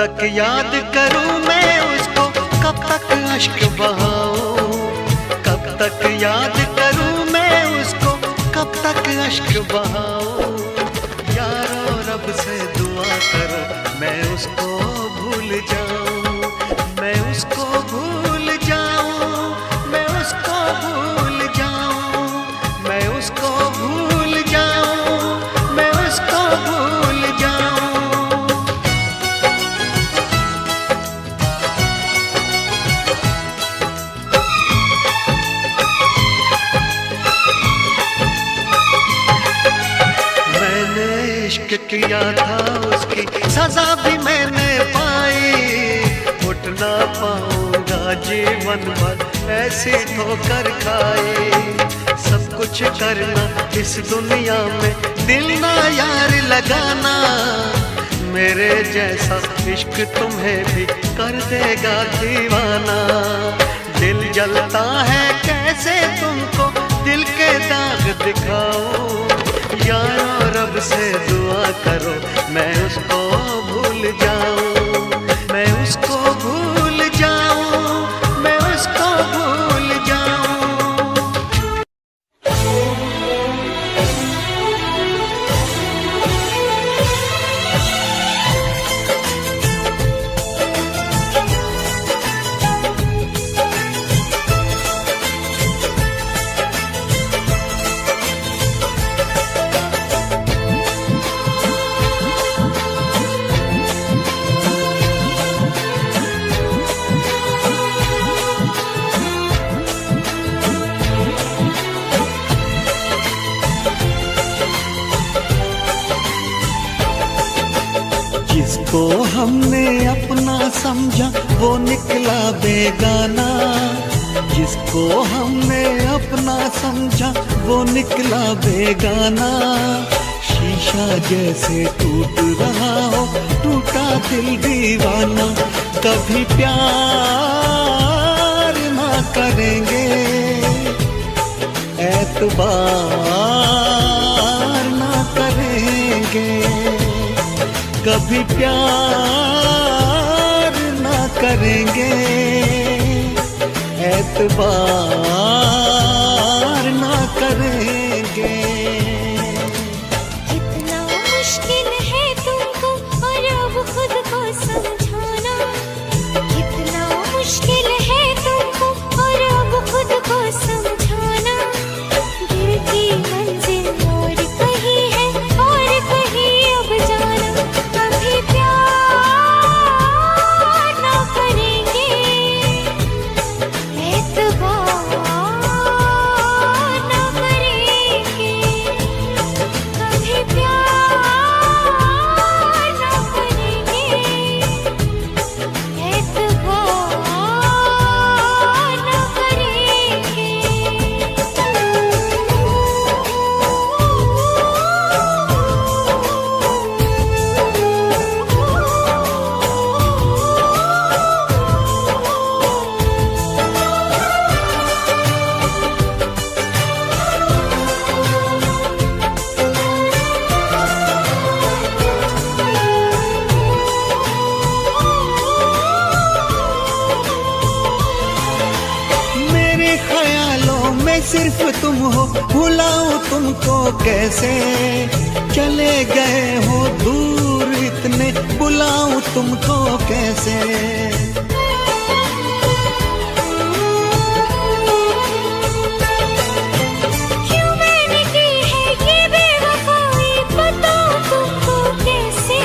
तक याद करूं मैं उसको, कब तक अश्क बहाऊं, कब तक याद करूं मैं उसको, कब तक अश्क बहाऊं। यारो रब से दुआ करो मैं उसको भूल जाऊं, मैं उसको भूल जाऊं, मैं उसको भूल जाऊं, मैं उसको भूल जाऊं, मैं उसको भूल जाऊं। मैंने इश्क किया था उसकी सजा भी मैंने पाई, उठ ना पाऊंगा जीवन भर ऐसी ठोकर खाई। सब कुछ करना इस दुनिया में, दिल ना यार लगाना, मेरे जैसा इश्क तुम्हें भी कर देगा दीवाना। दिल जलता है कैसे तुमको दिल के दाग दिखाऊं, यारो रब से दुआ करो मैं उसको भूल जाऊं, मैं उसको भूल जाऊं, मैं उसको भूल जाऊं। जिसको हमने अपना समझा वो निकला बेगाना, जिसको हमने अपना समझा वो निकला बेगाना। शीशा जैसे टूट रहा हो टूटा दिल दीवाना, कभी प्यार ना करेंगे, एतबार ना करेंगे, कभी प्यार ना करेंगे, एतबार ना करेंगे। कितना मुश्किल है तुमको और अब खुद को समझाना, कितना मुश्किल है तुमको और अब खुद को समझाना। दिल की मंजिल और कहीं है और कहीं अब जाना, कभी प्यार ना करेंगे, एतबार ना करेंगे, कभी प्यार ना करेंगे, एतबार ना करेंगे। मेरे ख्यालों में सिर्फ तुम हो, भुलाऊं तुमको कैसे, चले गए हो दूर इतने, बुलाऊं तुमको कैसे। क्यों मैंने की है ये बेवफाई, बताऊं तुमको कैसे।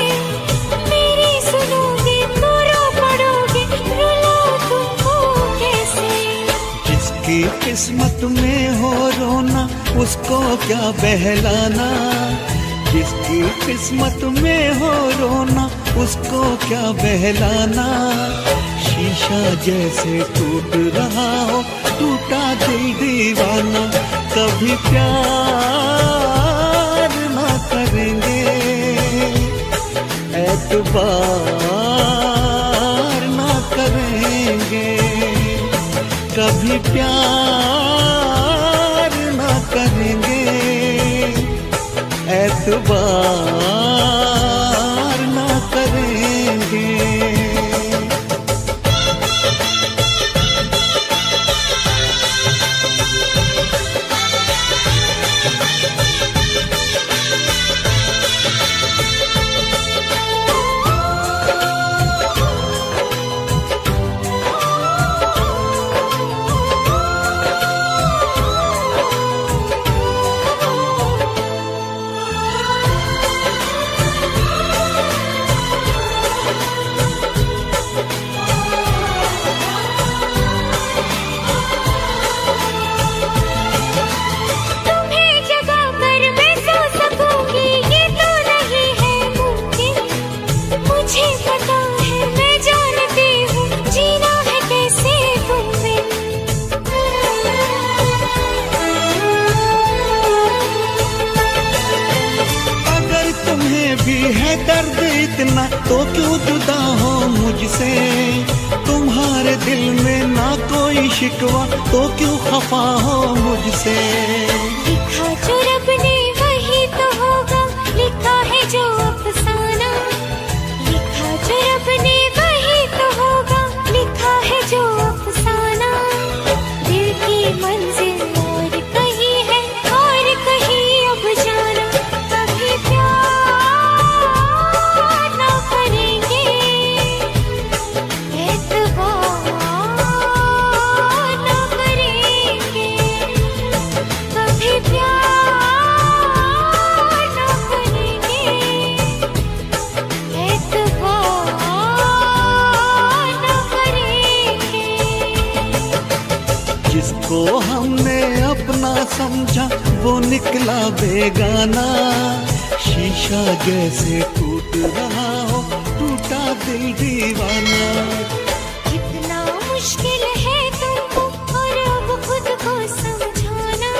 मेरी सुनोगे तो रो पड़ोगे, रुलाऊं तुमको कैसे। जिसकी किस्मत में हो रोना उसको क्या बहलाना, जिसकी किस्मत में हो रोना उसको क्या बहलाना। शीशा जैसे टूट रहा हो टूटा दिल दीवाना, कभी प्यार ना करेंगे, एतबार ना करेंगे, कभी प्यार ना करेंगे, एतबार ना करेंगे। तो क्यों जुदा हो मुझसे, तुम्हारे दिल में ना कोई शिकवा तो क्यों खफा हो मुझसे। लिखा जो रब ने वही तो होगा, लिखा है जो अफसाना, लिखा जो रब ने वही तो होगा, लिखा है जो अफसाना। दिल की मंजिल और कहीं है और कहीं अब जाना, कभी प्यार ना करेंगे, एतबार ना करेंगे, कभी प्यार ना करेंगे, एतबार ना करेंगे। जिसको हमने अपना समझा वो निकला बेगाना, शीशा जैसे टूट रहा हो टूटा दिल दीवाना। कितना मुश्किल है तुमको और अब खुद को समझाना,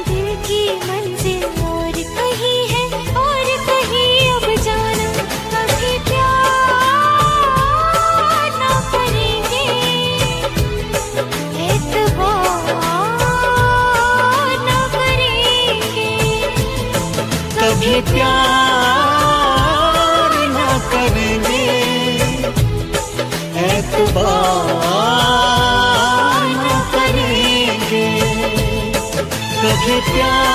दिल की मंजिल और कहीं है और कहीं अब जाना, कभी प्यार ना करेंगे, एतबार ना करेंगे, कभी प्यार ना करेंगे, एतबार ना करेंगे, कभी प्यार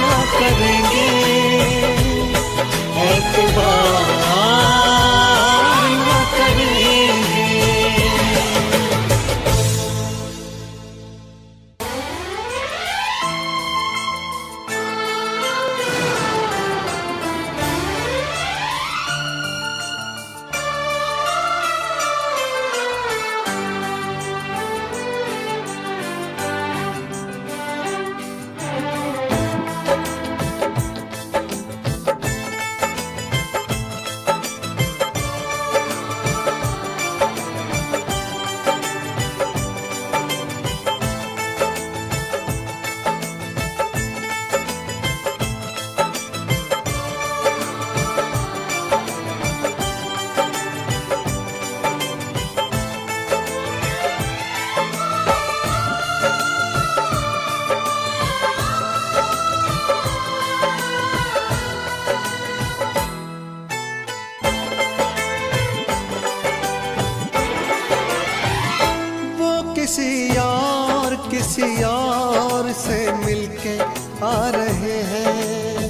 ना करेंगे, एतबार ना करेंगे। किसी और से मिलके आ रहे हैं,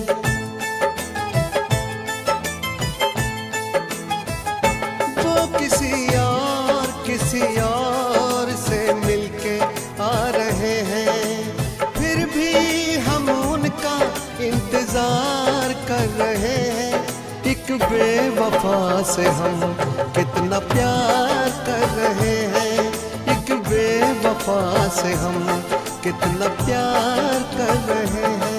वो किसी और से मिलके आ रहे हैं, फिर भी हम उनका इंतजार कर रहे हैं। एक बेवफा से हम कितना प्यार कर रहे हैं, एक बेवफा से हम कितना प्यार कर रहे हैं।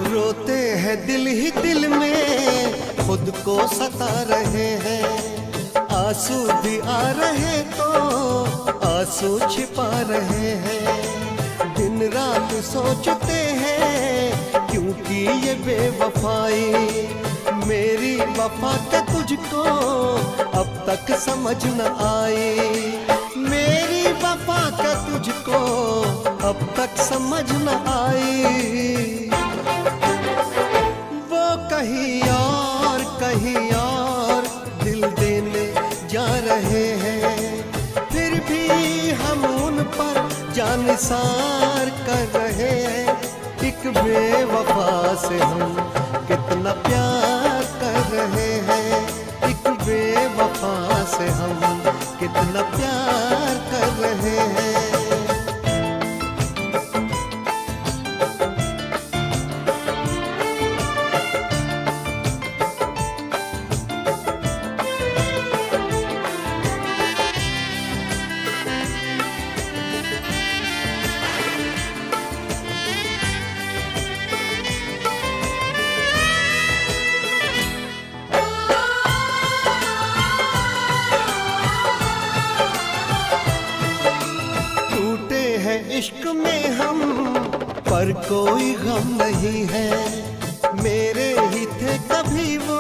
रोते हैं दिल ही दिल में, खुद को सता रहे हैं, आंसू भी आ रहे तो आंसू छिपा रहे हैं। दिन रात सोचते हैं क्योंकि ये बेवफाई, मेरी वफा का तुझको अब तक समझ न आई, मेरी वफा का तुझको अब तक समझ न आई। वो कहीं और दिल देने जा रहे हैं, फिर भी हम उन पर जानिसार कर रहे हैं। एक बेवफा से हम कितना प्यार कर रहे हैं, एक बेवफा से हम कितना प्यार कर रहे हैं। पर कोई गम नहीं है। मेरे ही थे कभी वो,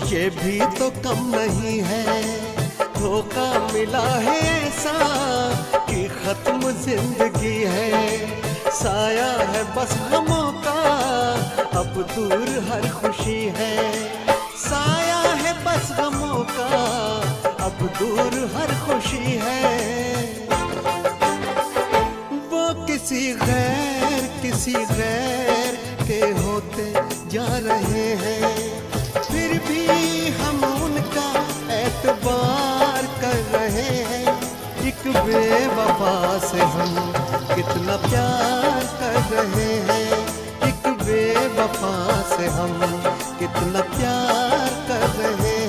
ये भी तो कम नहीं है। धोखा मिला है ऐसा कि खत्म जिंदगी है। साया है बस गमों का, अब दूर हर खुशी है। साया है बस गमों का, अब दूर हर खुशी है। वो किसी गैर के होते जा रहे हैं, फिर भी हम उनका एतबार कर रहे हैं। एक बेवफा से हम कितना प्यार कर रहे हैं। एक बेवफा से हम कितना प्यार कर रहे हैं।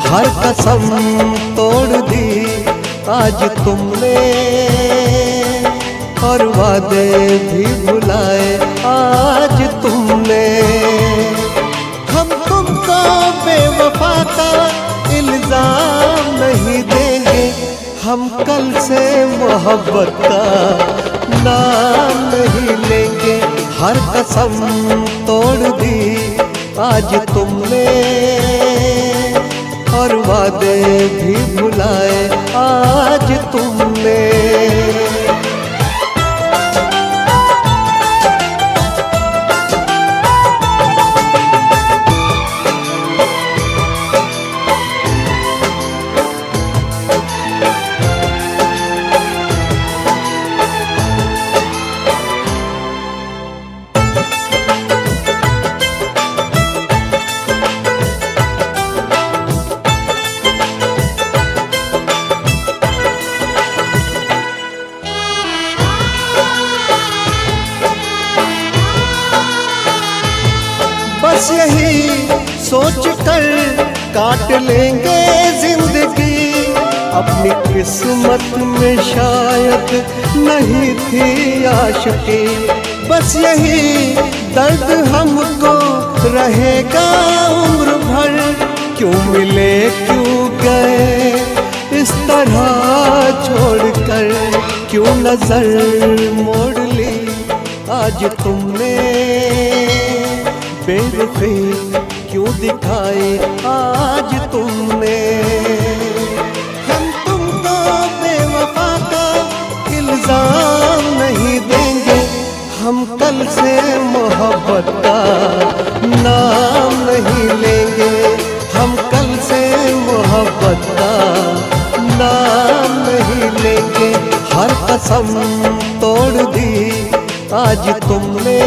हर कसम तोड़ दी आज तुमने, और वादे भी भुलाए आज तुमने। हम तुमको बेवफा का इल्जाम नहीं देंगे, हम कल से मोहब्बत का नाम नहीं लेंगे। हर कसम तोड़ दी आज तुमने, और वादे भी भुलाए आज तुमने। बस यही सोच कर काट लेंगे जिंदगी, अपनी किस्मत में शायद नहीं थी आशिकी। बस यही दर्द हमको रहेगा उम्र भर, क्यों मिले क्यों गए इस तरह छोड़कर, क्यों नजर मोड़ ली आज तुमने, बेरुखी क्यों दिखाई आज तुमने। हम तुमको बेवफा का इल्जाम नहीं देंगे, हम कल से मोहब्बत का नाम नहीं लेंगे। हम कल से मोहब्बत का नाम नहीं लेंगे। हर कसम तोड़ दी आज तुमने,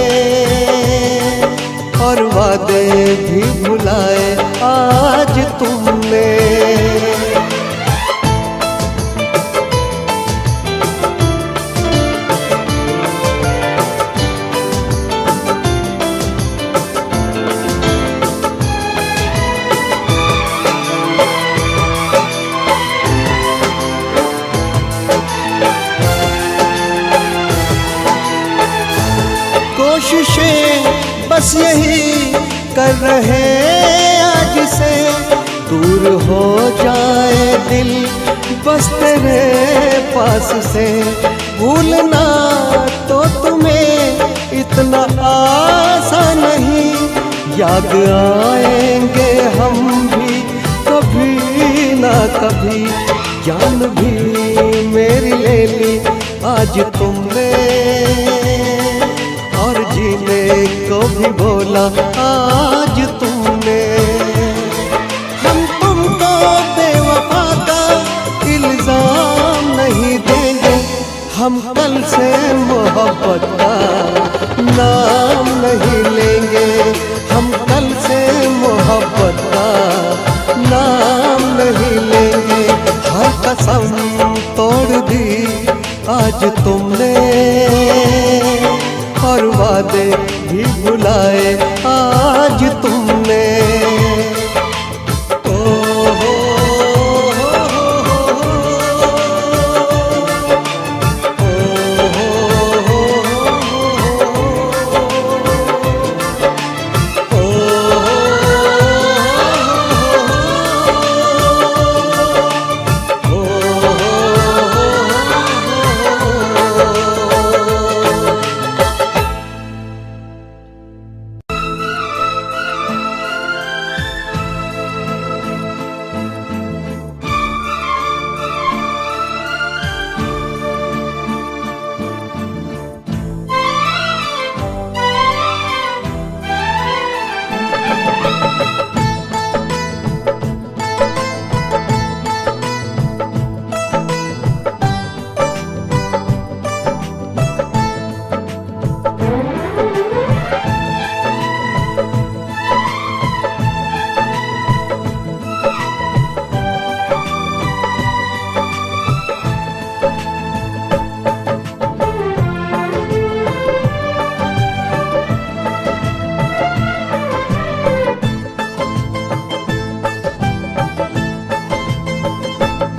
और वादे भी भुलाए आज तुमने। कोशिशें बस यही कर रहे आज से, दूर हो जाए दिल बस तेरे पास से। भूलना तो तुम्हें इतना आसान नहीं, याद आएंगे हम भी कभी ना कभी। जान भी मेरी ले ली आज तुमने, और जीने को भी बोला आज तुमने। हम तुमको बेवफा का इल्जाम नहीं देंगे, हम कल से मोहब्बत का नाम नहीं लेंगे, हम कल से मोहब्बत का नाम नहीं लेंगे। हर कसम तोड़ दी आज तुमने, और वादे भी भुलाए आज तुमने।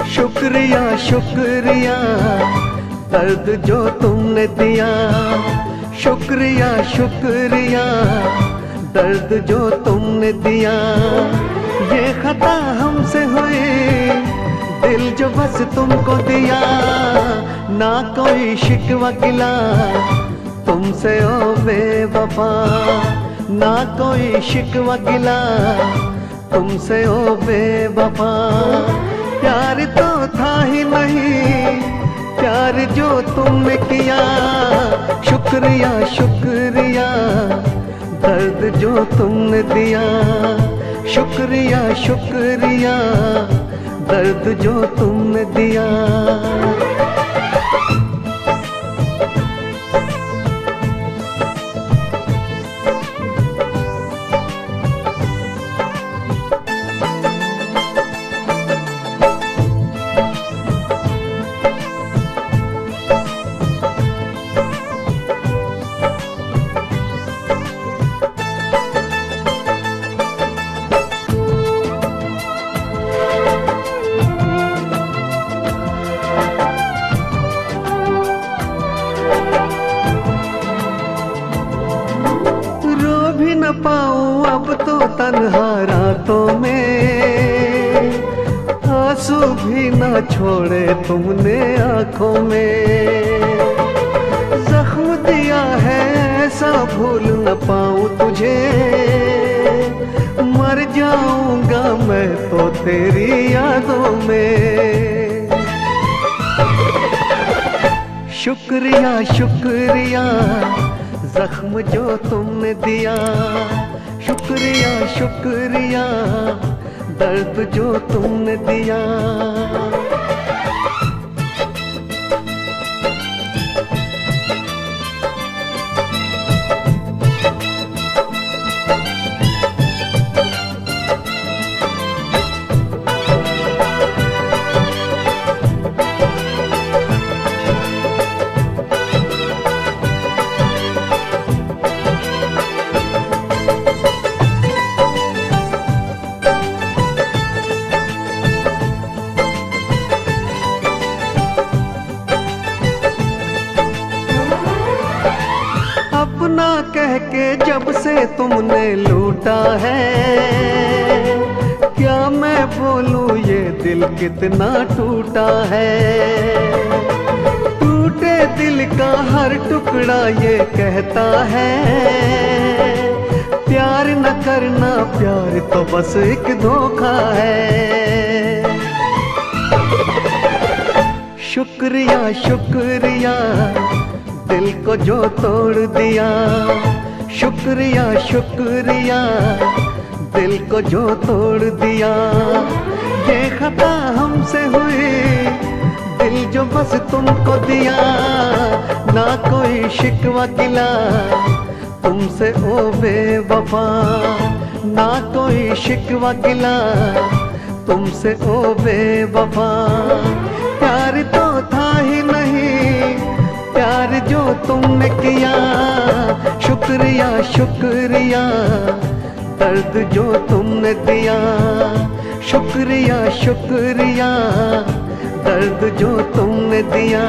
शुक्रिया शुक्रिया दर्द जो तुमने दिया, शुक्रिया शुक्रिया दर्द जो तुमने दिया। ये खता हमसे हुई, दिल जो बस तुमको दिया। ना कोई शिकवा गिला तुमसे ओ बेवफा, ना कोई शिकवा गिला तुमसे ओ बेवफा। प्यार तो था ही नहीं, प्यार जो तुमने किया। शुक्रिया शुक्रिया दर्द जो तुमने दिया, शुक्रिया शुक्रिया दर्द जो तुमने दिया। न पाऊं अब तो तन्हा रातों में, आंसू भी न छोड़े तुमने आंखों में। जख्म दिया है ऐसा भूल न पाऊं तुझे, मर जाऊंगा मैं तो तेरी यादों में। शुक्रिया शुक्रिया जख्म जो तुमने दिया, शुक्रिया शुक्रिया दर्द जो तुमने दिया। अपना कह के जब से तुमने लूटा है, क्या मैं बोलूं ये दिल कितना टूटा है। टूटे दिल का हर टुकड़ा ये कहता है, प्यार न करना, प्यार तो बस एक धोखा है। शुक्रिया शुक्रिया दिल को जो तोड़ दिया, शुक्रिया शुक्रिया दिल को जो तोड़ दिया। ये खता हमसे हुई, दिल जो बस तुमको दिया, ना कोई शिकवा गिला तुमसे ओ बेवफा, ना कोई शिकवा गिला तुमसे ओ बेवफा। प्यार तो था ही नहीं, प्यार जो तुमने किया, शुक्रिया शुक्रिया दर्द जो तुमने दिया, शुक्रिया शुक्रिया दर्द जो तुमने दिया।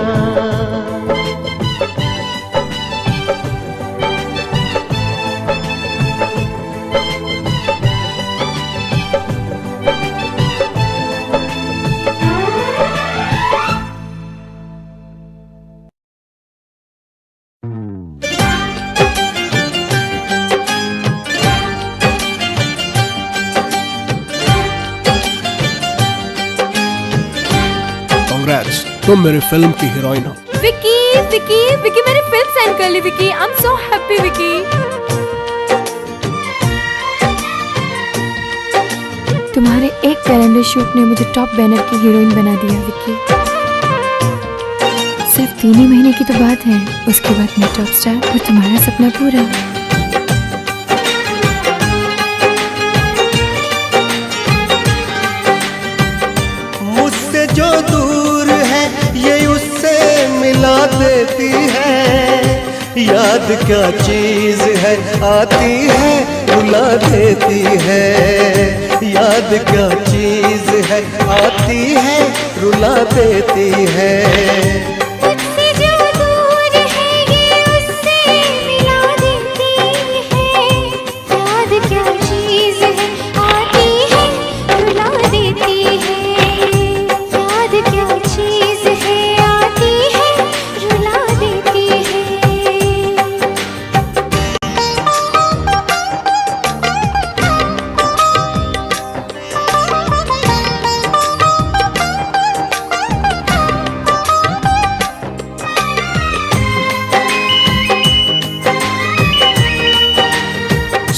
तुम मेरी फिल्म की हीरोइन हो। विकी विकी विकी मैंने फिल्म साइन कर ली Vicky, I am so happy Vicky. तुम्हारे एक कैलेंडर शूट ने मुझे टॉप बैनर की हीरोइन बना दिया विकी। सिर्फ 3 ही महीने की तो बात है, उसके बाद मैं टॉप स्टार और तुम्हारा सपना पूरा। मुझसे जो दूर है ये उससे मिला देती है, याद क्या चीज है आती है रुला देती है, याद क्या चीज है आती है रुला देती है। मुझसे जो दूर है ये उससे मिला देती है, याद क्या चीज है आती है रुला देती है, याद क्या चीज है आती है रुला देती है।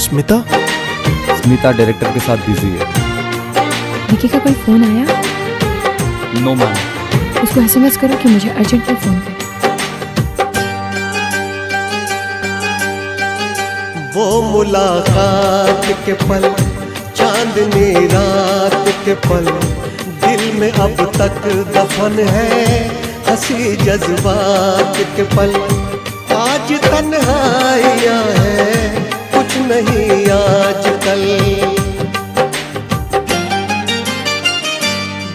स्मिता? स्मिता डायरेक्टर के साथ बिजी है। विकी का कोई फोन आया? No ma'am. उसको एसएमएस करो कि मुझे अर्जेंट में फोन करे। वो मुलाकात के पल, चांदनी रात के पल, दिल में अब तक दफन है हंसी जज्बात के पल। आज तन्हाइयाँ है कुछ नहीं आजकल,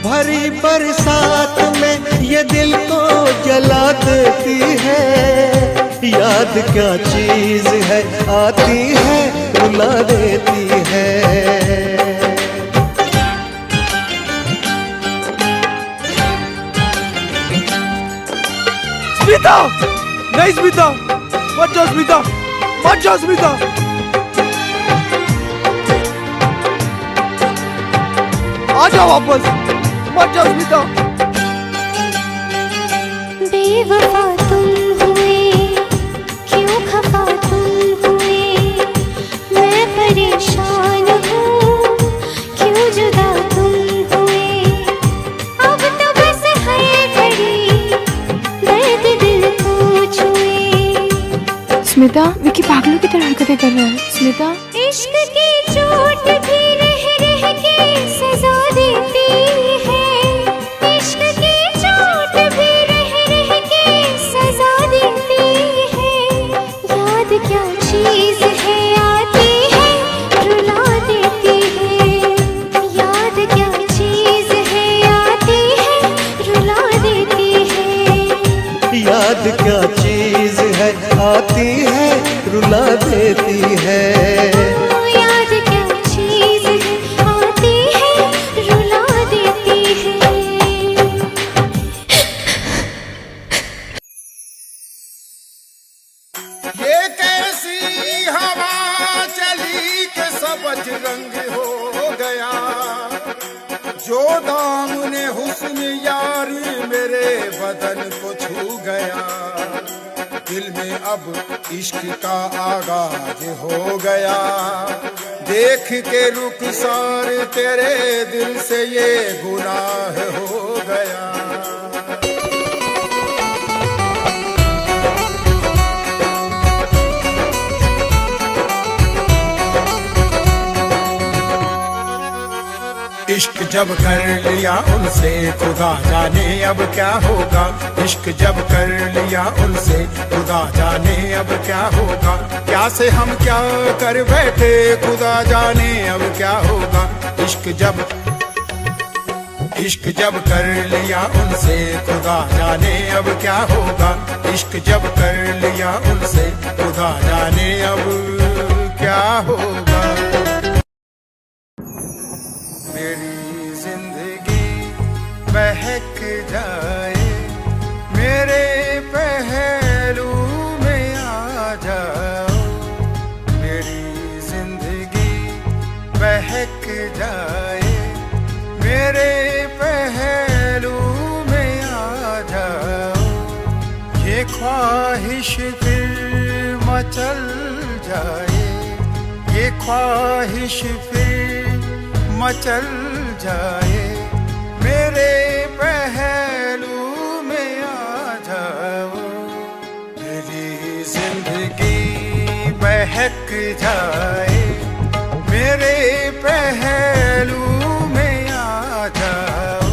भरी बरसात में ये दिल को जला देती है, याद क्या चीज है आती है रुला देती है। स्मिता! नहीं स्मिता! मत जाओ स्मिता! मत जाओ स्मिता! आ जाओ वापस! मत जाओ स्मिता! बेवफा तुम हुए, क्यों खफा तुम हुए, मैं परेशान हूँ, क्यों जुदा तुम हुए। अब तो बस हर घड़ी दर्द दिल को छुए। स्मिता, विकी पागलों की तरह हरकतें कर रहा है। स्मिता, इश्क की चोट भी रह रह के सजा देती है, इश्क की चोट भी रह रह के सजा देती है। याद क्या चीज है आती है रुला देती है, याद क्या चीज है आती है रुला देती है, याद क्या चीज है आती है रुला देती है। याद क्या चीज है आती है रुला देती है। हो गया। जो दामने हुस्न यारी मेरे बदन को छू गया। दिल में अब इश्क का आगाज हो गया। देख के रुखसार तेरे दिल से ये गुनाह हो गया। इश्क जब कर लिया उनसे खुदा जाने अब क्या होगा। इश्क जब कर लिया उनसे खुदा जाने अब क्या होगा। क्या से हम क्या कर बैठे खुदा जाने अब क्या होगा। इश्क जब कर लिया उनसे खुदा जाने अब क्या होगा। इश्क जब कर लिया उनसे खुदा जाने अब क्या होगा। मेरी जिंदगी महक जाए मेरे पहलू में आ जाओ। मेरी जिंदगी महक जाए मेरे पहलू में आ जाओ। ये ख्वाहिश फिर मचल जाए। ये ख्वाहिश फिर मचल जाए मेरे पहलू में आ जाओ। मेरी जिंदगी महक जाए मेरे पहलू में आ जाओ।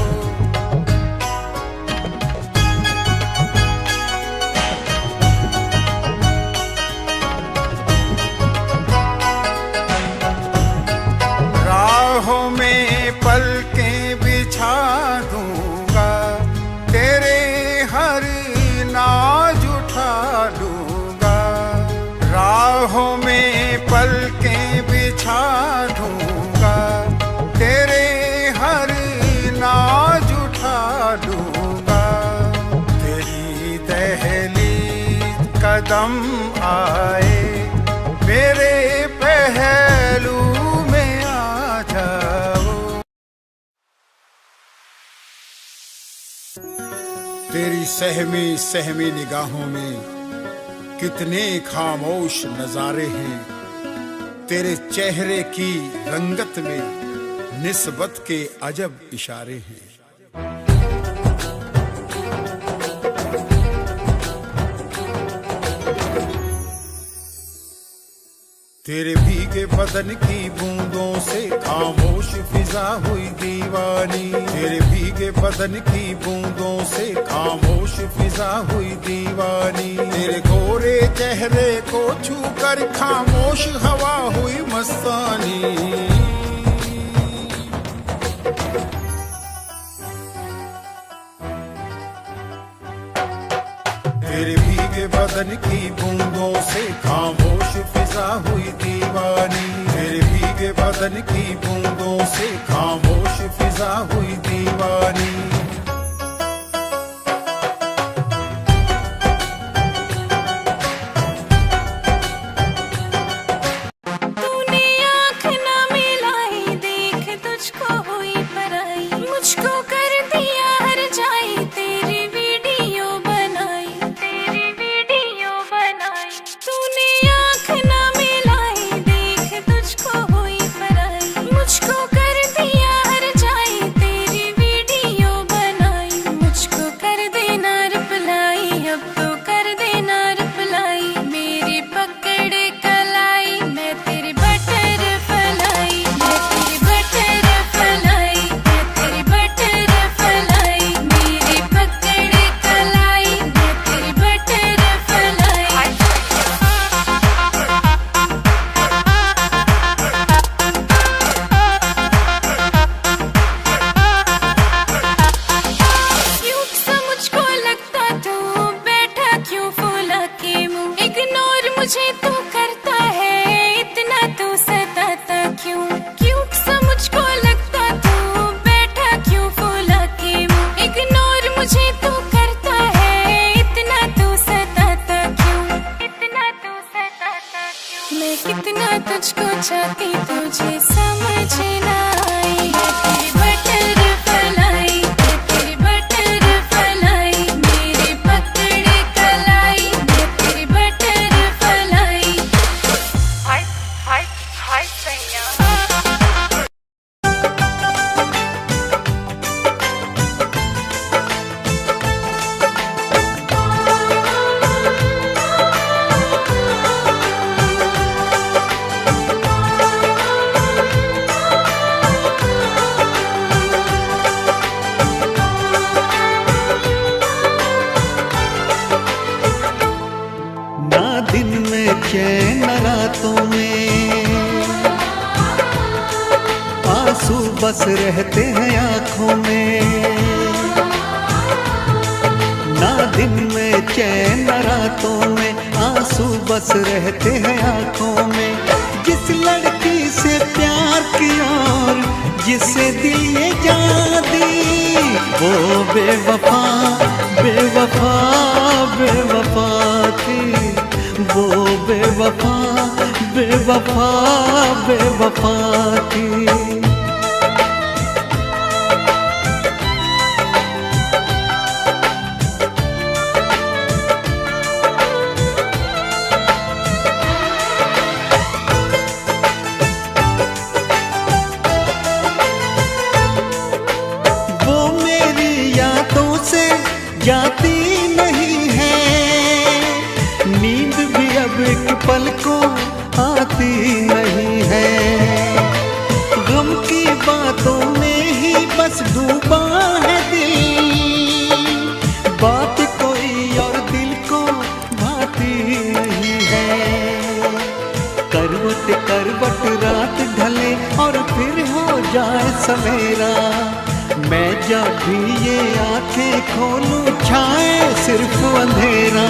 राहों में पलकें बिछा दूंगा। तेरे हर नाज उठा लूंगा। राहों में पलकें बिछा दूंगा। तेरे हर नाज उठा लूंगा। तेरी दहलीज कदम आए मेरे पहलू में आ जाओ। तेरी सहमी सहमी निगाहों में कितने खामोश नजारे हैं। तेरे चेहरे की रंगत में निस्बत के अजब इशारे हैं। तेरे भीगे बदन की बूंदों से खामोश फिजा हुई दीवानी। तेरे भीगे बदन की बूंदों से खामोश फिजा हुई दीवानी। तेरे गोरे चेहरे को छूकर खामोश हवा हुई मस्तानी। तेरे भीगे बदन की बूंदों से खामोश फिजा हुई दीवानी। तेरे भीगे बदन की बूंदों से खामोश फिजा हुई दीवानी। तूने आँख न मिलाई देख तुझको हुई पराई। मुझको कर दिया हर जाए तेरी वीडियो बनाई। तेरी वीडियो बनाई। तूने आँख न मिलाई देख तुझको हुई पराई। मुझको कर दिया हर जाए तेरी आंसू बस रहते हैं आंखों में, ना दिन में चैन न रातों में, आंसू बस रहते हैं आंखों में। जिस लड़की से प्यार किया और जिसे दिल ये जान दी, वो बेवफा बेवफा बेवफा थी, वो बेवफा बेवफा बेवफा थी। जाती नहीं है, नींद भी अब एक पल को आती नहीं है, गम की बातों में ही बस डूबा है दिल, बात कोई और दिल को भाती नहीं है। करवट करवट रात ढले और फिर हो जाए सवेरा, मैं जब भी ये आंखें खोलूं छाए सिर्फ अंधेरा।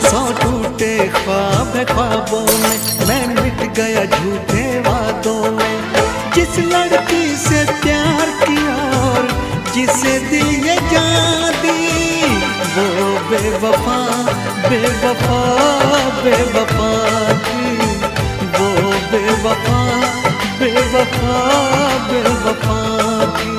सौ टूटे ख्वाब ख्वाबों में, मैं मिट गया झूठे वादों में। जिस लड़की से प्यार किया और जिसे दिल ये जान दी, वो बेवफा बेवफा बेवफा थी, वो बेवफा बेवफा बेवफा थी।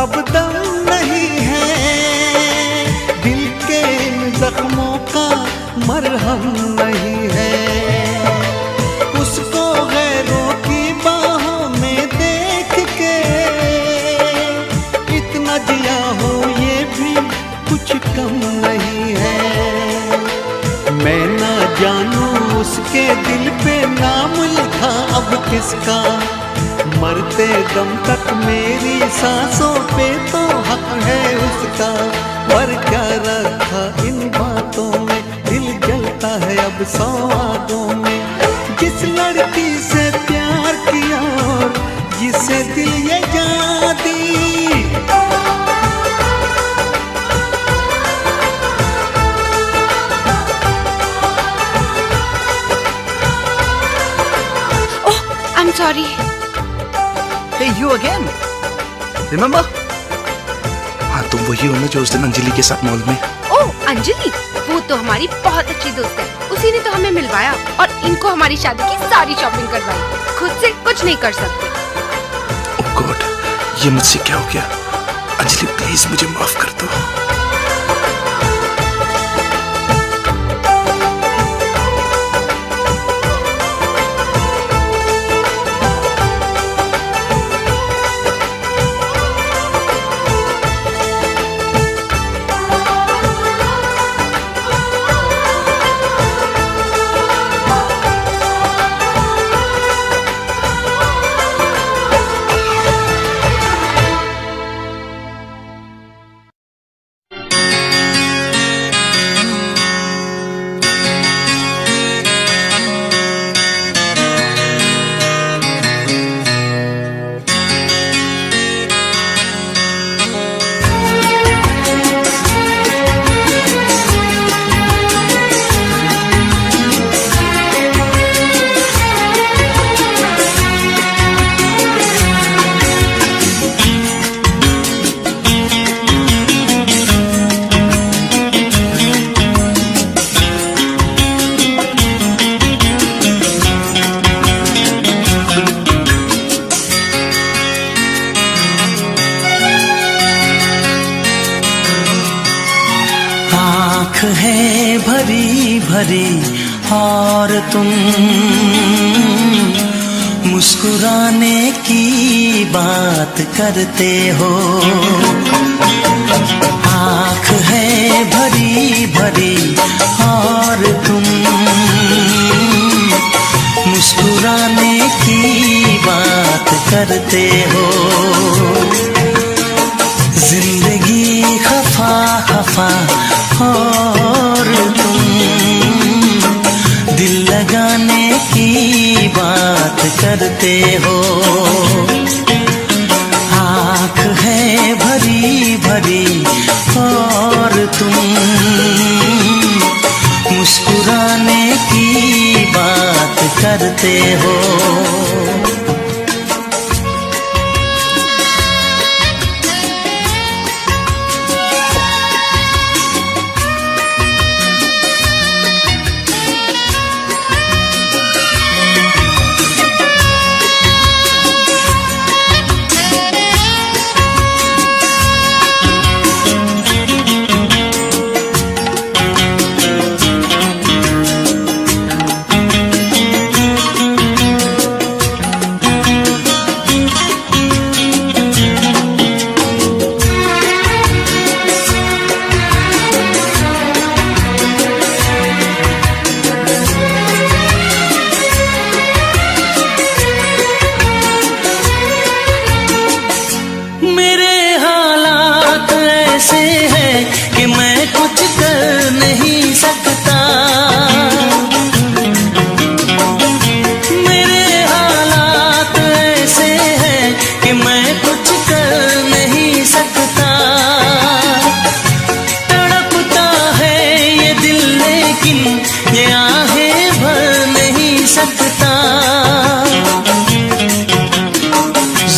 अब दम नहीं है, दिल के जख्मों का मरहम नहीं है, उसको गैरों की बाहों में देख के इतना जिया हो ये भी कुछ कम नहीं है। मैं ना जानूं उसके दिल पे नाम लिखा अब किसका, मरते दम तक मेरी सांसों पे तो हक है उसका, पर क्या रखा इन बातों में, दिल जलता है अब सौहागों में। जिस लड़की से प्यार किया और जिसे दिल ये जान दी, oh I am sorry. Hey, you again? Remember? हाँ, तुम वही हो ना जो उस दिन अंजलि के साथ मॉल में। ओह अंजलि, वो तो हमारी बहुत अच्छी दोस्त है, उसी ने तो हमें मिलवाया और इनको हमारी शादी की सारी शॉपिंग करवाई, खुद से कुछ नहीं कर सकते। ओह गॉड, ये मुझसे क्या हो गया? अंजलि प्लीज मुझे माफ कर दो। है भरी भरी और तुम मुस्कुराने की बात करते हो। आँख है भरी भरी और तुम करते हो। जिंदगी खफा खफा और तुम दिल लगाने की बात करते हो। आँख है भरी भरी और तुम मुस्कुराने की बात करते हो।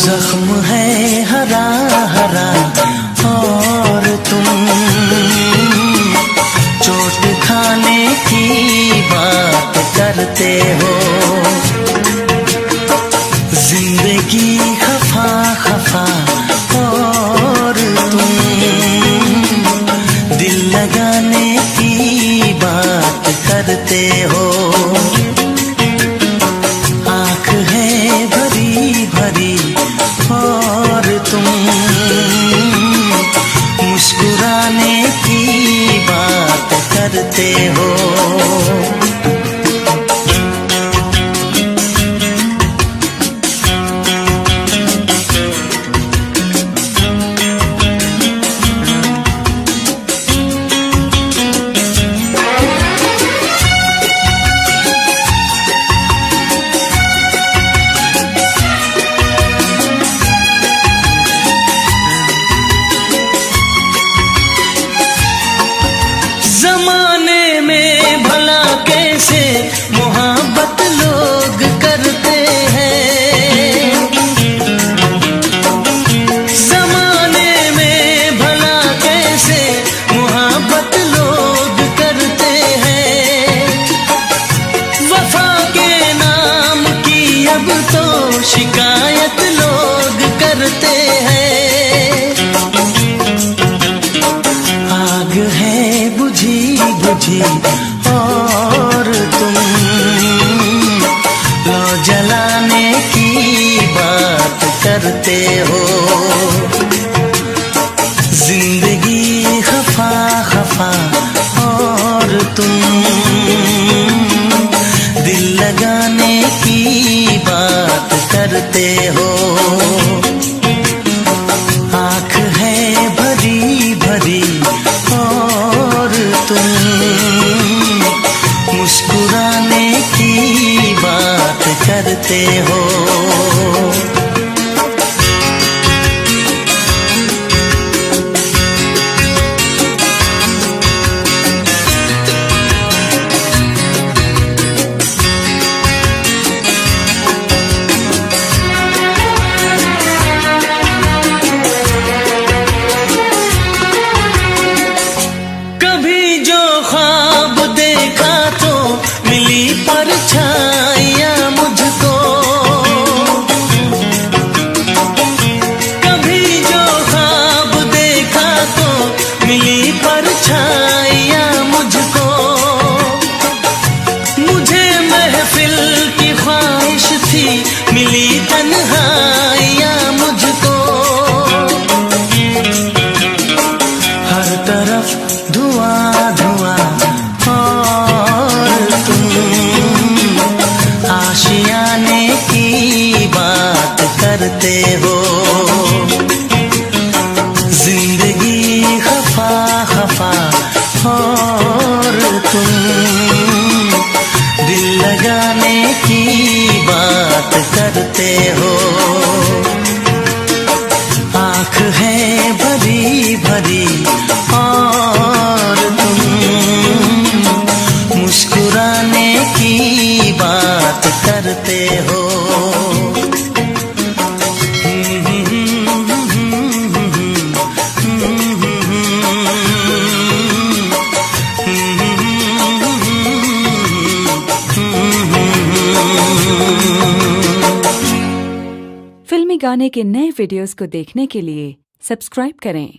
जख्म है हरा हरा और तुम चोट खाने की बात करते हो। जिंदगी खफा खफा और तुम दिल लगाने की बात करते हो। आँख है भरी भरी और तुम मुस्कुराने की बात करते हो। जमाने में भला कैसे मोहब्बत लोग करते हैं। जमाने में भला कैसे मोहब्बत लोग करते हैं। वफा के नाम की अब तो शिकायत लोग करते हैं। आग है बुझी बुझी और तुम लो जलाने की बात करते हो। जिंदगी खफा खफा और तुम दिल लगाने की बात करते हो। आँख है भरी भरी और तुम मुस्कुराने की बात करते हो। परछाइयाँ मुझको कभी जो ख्वाब देखा तो मिली परछाइयाँ मुझको। मुझे महफिल की ख्वाहिश थी मिली तन्हाइयाँ मुझको। हर तरफ धुआं धुआं और तुम आशियाने की बात करते गाने की बात करते हो। आँख है भरी भरी और तुम मुस्कुराने की बात करते हो। फिल्मी गाने के नए वीडियोस को देखने के लिए सब्सक्राइब करें।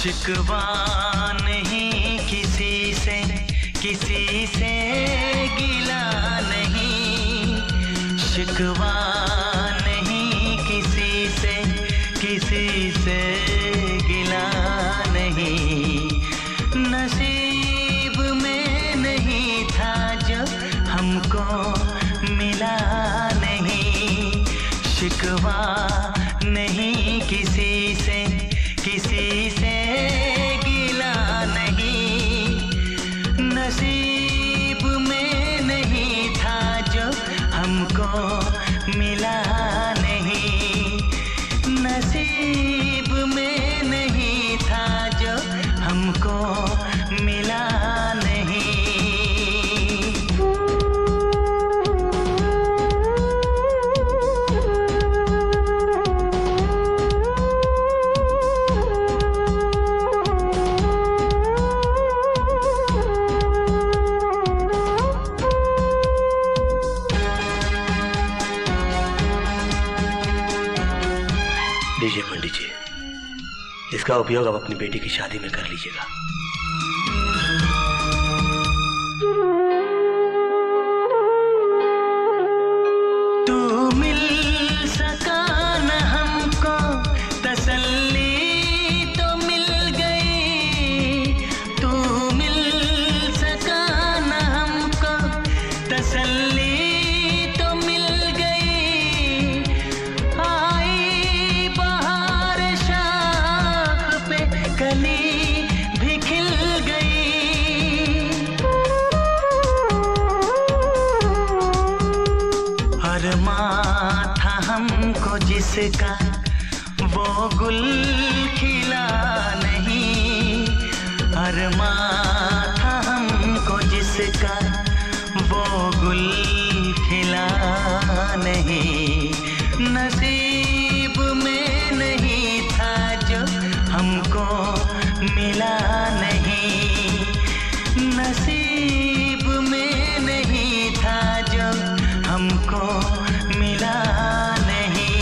शिकवा नहीं किसी से गिला नहीं। शिकवा नहीं किसी से गिला नहीं। नसीब में नहीं था जो हमको मिला नहीं। शिकवा नहीं किसी से गिला नहीं। नसीब में नहीं था जो हमको मिला नहीं। नसीब में नहीं था जो हमको मिला नहीं। लीजिए पंडित जी, इसका उपयोग आप अपनी बेटी की शादी में कर लीजिएगा। तू मिल सका न हमको तसल्ली तो मिल गई। तू मिल सका न हमको तसल्ली तो मिल गई। आई बहार शाख पे कली भी खिल गई। अरमां था हमको जिसका वो गुल खिला नहीं। अरमां था हमको जिसका वो गुल खिला नहीं। नसीब में नहीं था जो हमको मिला नहीं। नसीब में नहीं था जो हमको मिला नहीं।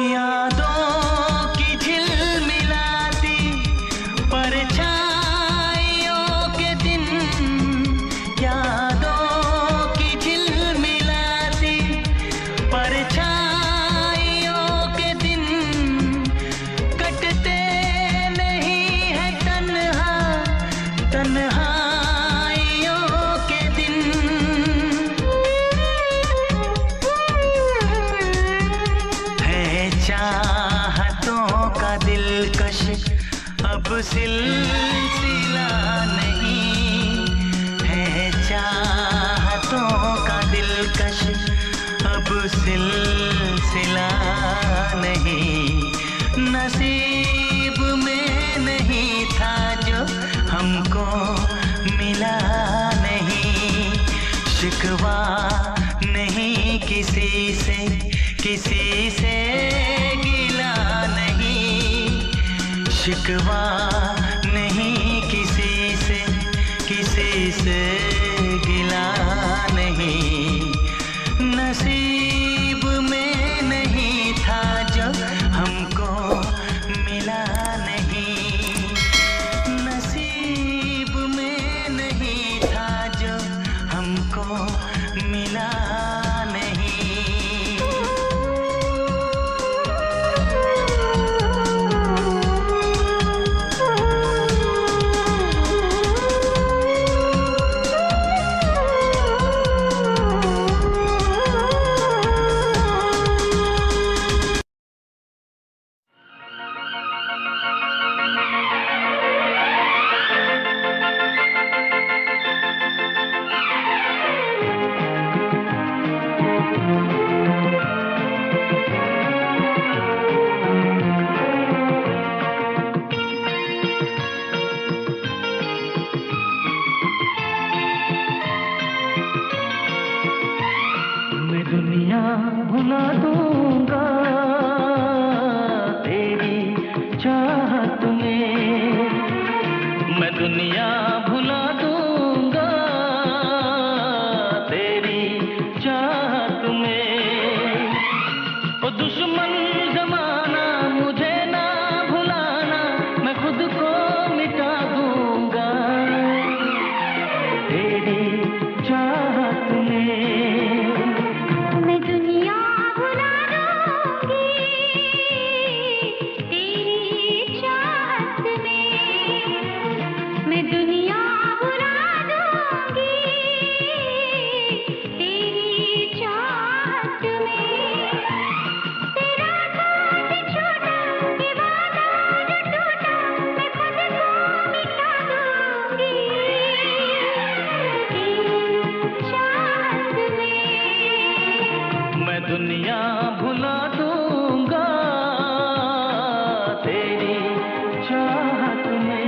यादों की झिलमिलाती परछाइयों के दिन। यादों की झिलमिलाती परछाइयों के दिन। कटते नहीं है तन्हाइयों के दिन। चाहतों का दिलकश अब सिलसिला नहीं है। चाहतों का दिलकश अब सिलसिला नहीं। नसीब में नहीं था जो हम किसी से गिला नहीं, शिकवा नहीं किसी से गिला नहीं। नसीब में नहीं था जो हमको मिला नहीं, नसीब में नहीं था जो हमको मिला नहीं। भुला दूंगा तेरी चाहत में, मैं दुनिया भुला दूंगा तेरी चाहत में। ओ दुश्मन जमाना मुझे ना भुलाना, मैं खुद को मिटा दूंगा तेरी चाहत में। दुनिया भुला दूंगा तेरी चाहत में।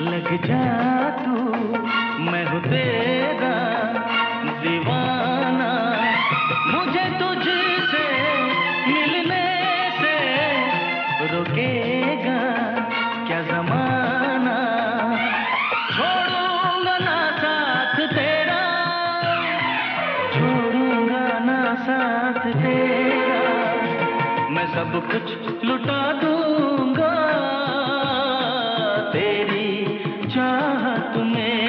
लग जा तू, मैं हूँ तेरा दीवाना। मुझे तुझसे मिलने से रोकेगा क्या जमाना। छोड़ूंगा ना साथ तेरा, छोड़ूंगा ना साथ तेरा। मैं सब कुछ लुटा दूंगा तेरी चाहत में।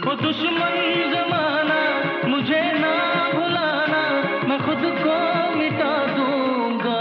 वो दुश्मन जमाना मुझे ना भुलाना, मैं खुद को मिटा दूंगा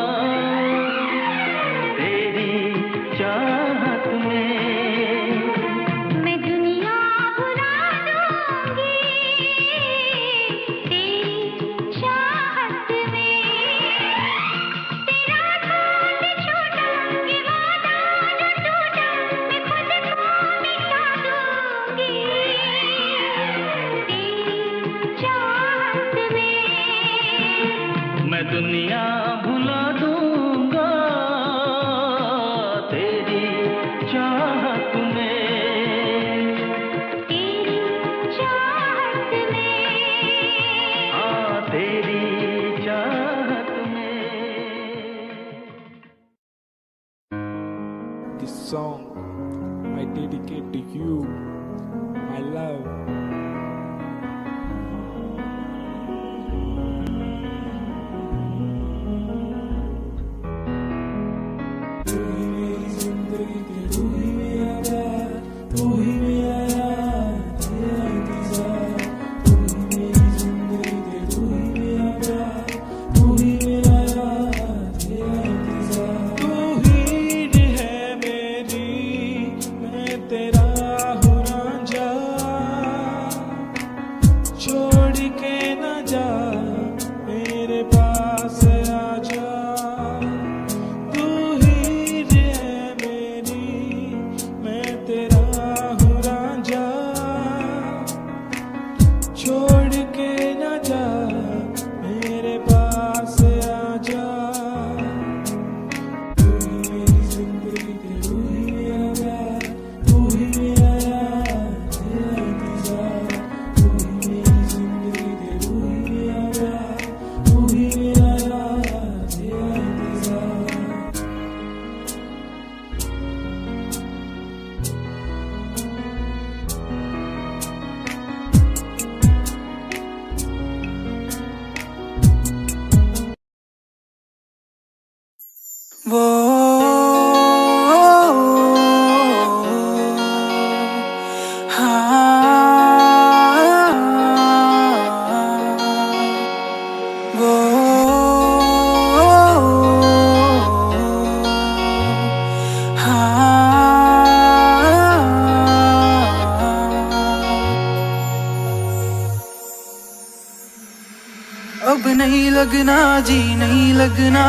अब नहीं लगना जी नहीं लगना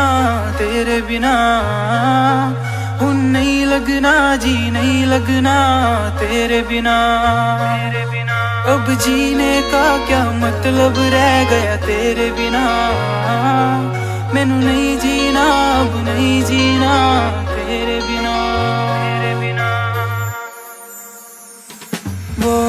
तेरे बिना, नहीं लगना जी नहीं लगना तेरे बिना। अब जीने का क्या मतलब रह गया तेरे बिना, मैनू नहीं जीना अब नहीं जीना तेरे बिना। वो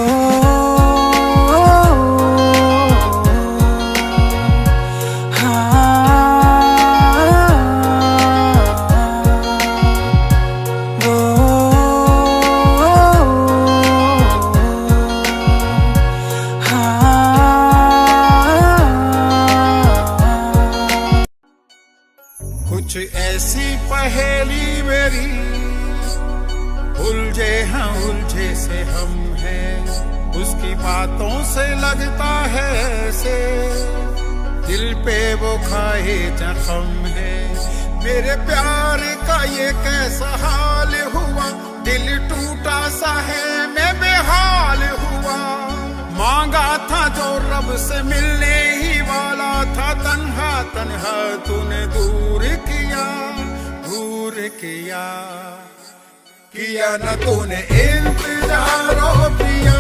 कुछ ऐसी पहेली मेरी उलझे हैं उलझे से हम हैं, उसकी बातों से लगता है ऐसे दिल पे वो खाए जख्म है। मेरे प्यार का ये कैसा हाल हुआ, दिल टूटा सा है मैं बेहाल हुआ। मांगा था जो रब से मिलने ही वाला था, तन्हा तन्हा तूने दूर किया दूर किया। किया न तूने इंतजार ओ पिया,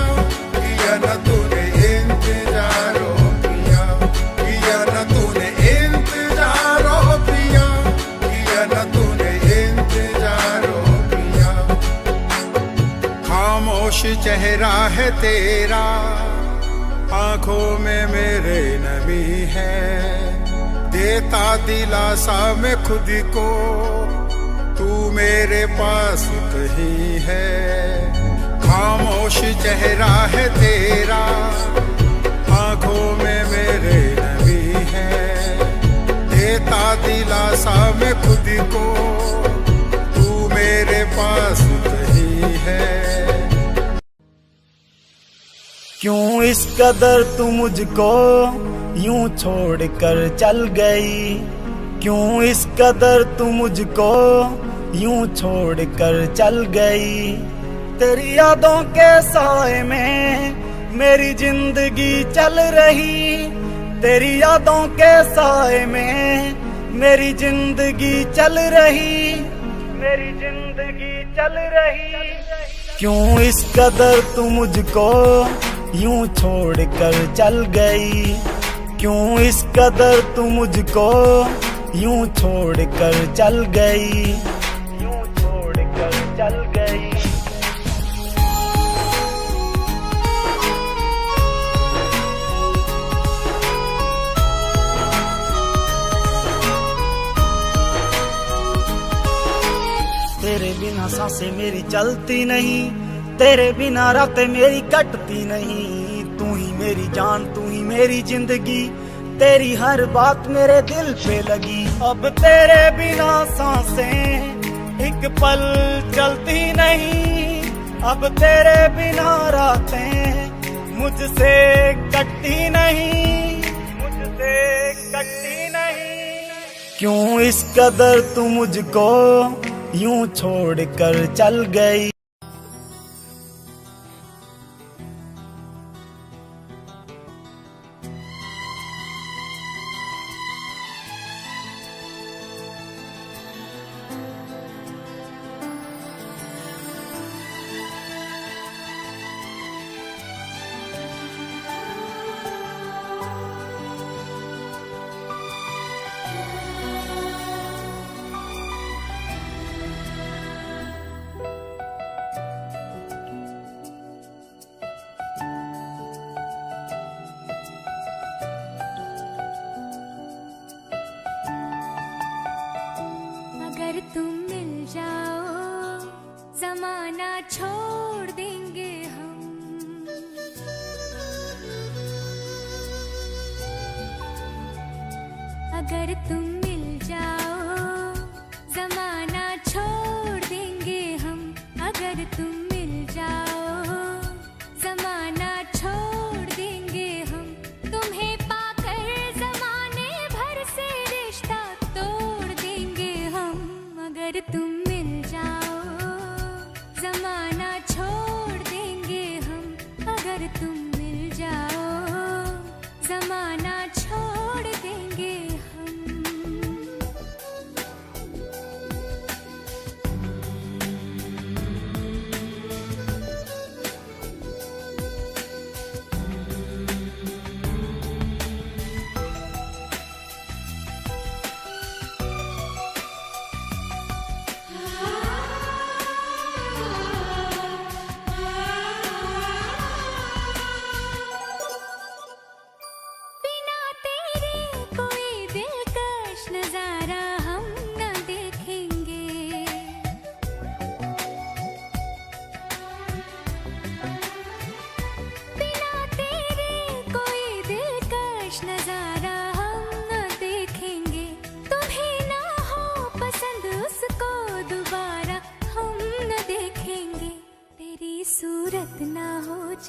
किया न तूने इंतजार ओ पिया, किया न तूने इंतजार ओ पिया, किया न तूने इंतजार ओ पिया। खामोश चेहरा है तेरा, आंखों में मेरे नमी है, देता दिलासा मैं खुद को तू मेरे पास कहीं है। खामोश चेहरा है तेरा, आंखों में मेरे नमी है, देता दिलासा मैं खुद को तू मेरे पास कहीं है। क्यों इस कदर तू मुझको यूं छोड़ कर चल गई, क्यों इस कदर तू मुझको यूं छोड़ कर चल गई। तेरी यादों के साए में मेरी जिंदगी चल रही, तेरी यादों के साए में मेरी जिंदगी चल रही, मेरी जिंदगी चल रही। क्यों इस कदर तू मुझको यूं छोड़ कर चल गई, क्यों इस कदर तू मुझको यूं छोड़ कर चल गई, यूं छोड़ कर चल गई। तेरे बिना सांसें मेरी चलती नहीं, तेरे बिना रातें मेरी कटती नहीं। तू ही मेरी जान तू ही मेरी जिंदगी, तेरी हर बात मेरे दिल पे लगी। अब तेरे बिना सांसें एक पल चलती नहीं, अब तेरे बिना रातें मुझसे कटती नहीं, मुझसे कटती नहीं। क्यों इस कदर तू मुझको यूं छोड़ कर चल गई। अगर तुम मिल जाओ जमाना छोड़ देंगे हम। अगर तुम मिल जाओ जमाना छोड़ देंगे हम। अगर तुम मिल जाओ जमाना छोड़ देंगे हम। तुम्हें पाकर जमाने भर से रिश्ता तोड़ देंगे हम। अगर तुम मिल जाओ जमाना छोड़ देंगे हम। अगर तुम मिल जाओ जमाना छोड़ देंगे।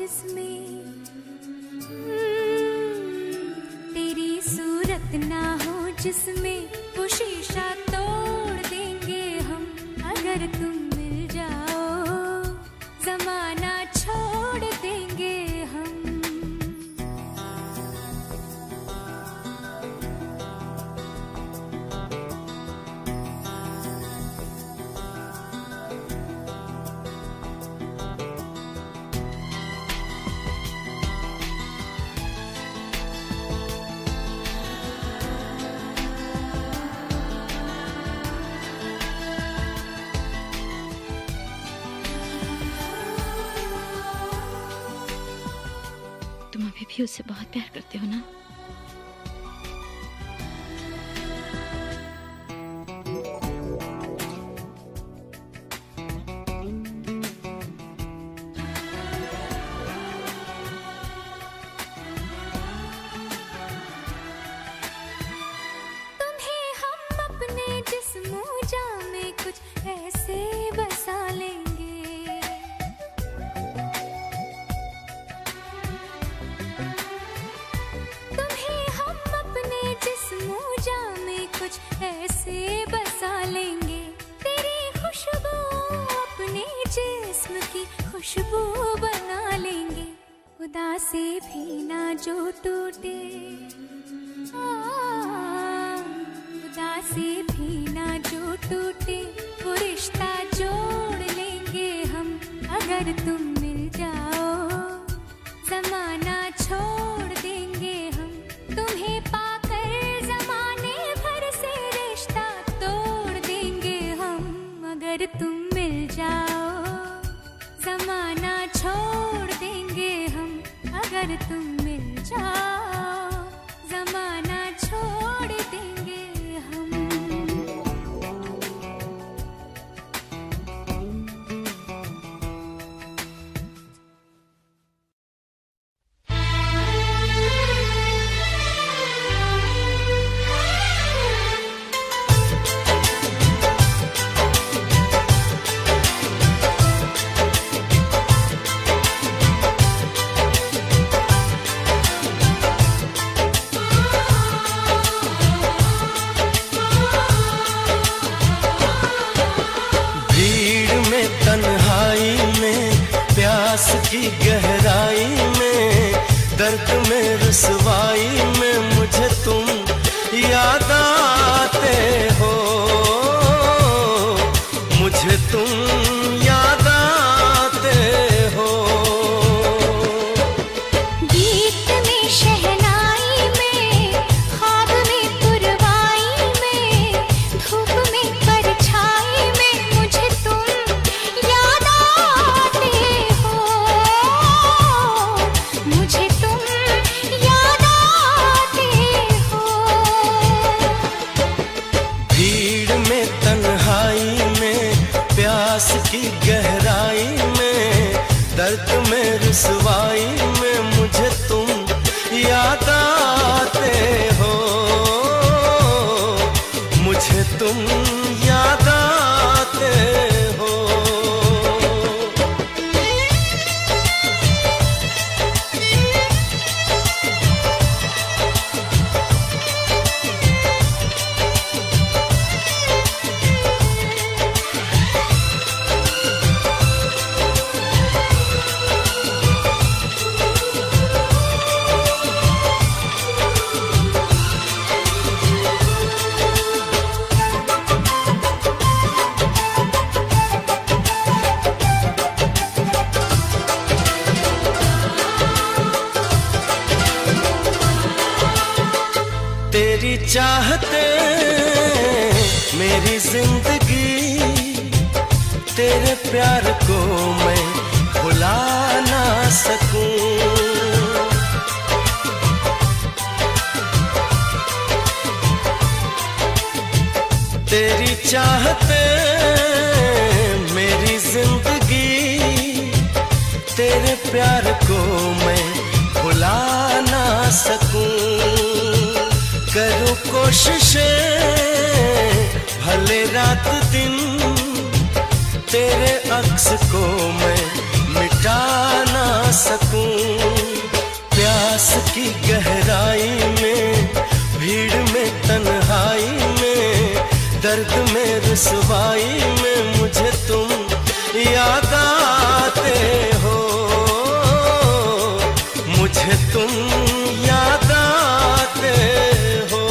जिसमें तेरी सूरत ना हो जिसमें वो शीशा तोड़ देंगे हम। अगर तुम मिल जाओ जमाना छोड़ देंगे हम। तुम अभी भी उससे बहुत प्यार करते हो ना? तुम्हें हम अपने जिस्म जामे कुछ ऐसे बसा लेंगे। तुम्हें हम अपने जिस्म जामे कुछ ऐसे बसा लेंगे। तेरी खुशबू अपने जिस्म की खुशबू बना लेंगे। खुदा से भी ना जो टूटे, खुदा से भी ना जो टूटे, वो रिश्ता जोड़ लेंगे हम। अगर तुम मिल जाओ जमाना छोड़ देंगे हम। तुम्हें पाकर जमाने भर से रिश्ता तोड़ देंगे हम। अगर तुम मिल जाओ जमाना छोड़ देंगे हम। अगर तुम मिल जाओ जमाना छोड़ देंगे हम। भीड़ में तन्हाई में प्यास की गहराई में दर्द में रुसवाई में मुझे तुम याद आते हो। मुझे तुम याद आते हो। गीत में शहनाई में ख्वाब में पुरवाई में धूप में परछाई में मुझे तुम याद आते हो। मुझे तुम याद आते हो। भीड़ में तन्हाई में प्यास की गहराई में दर्द में रुसवाई में मुझे तुम याद आते हो। मुझे तुम याद आते हो। तेरी चाहते मेरी जिंदगी, तेरे प्यार को मैं भुला ना सकूं। तेरी चाहते मेरी जिंदगी, तेरे प्यार को मैं भुला ना सकूं। करूं कोशिशें भले रात दिन, तेरे अक्स को मैं मिटा ना सकूं प्यास की गहराई में, भीड़ में तन्हाई में, दर्द में रुसवाई में मुझे तुम याद आते हो, मुझे तुम याद आते हो।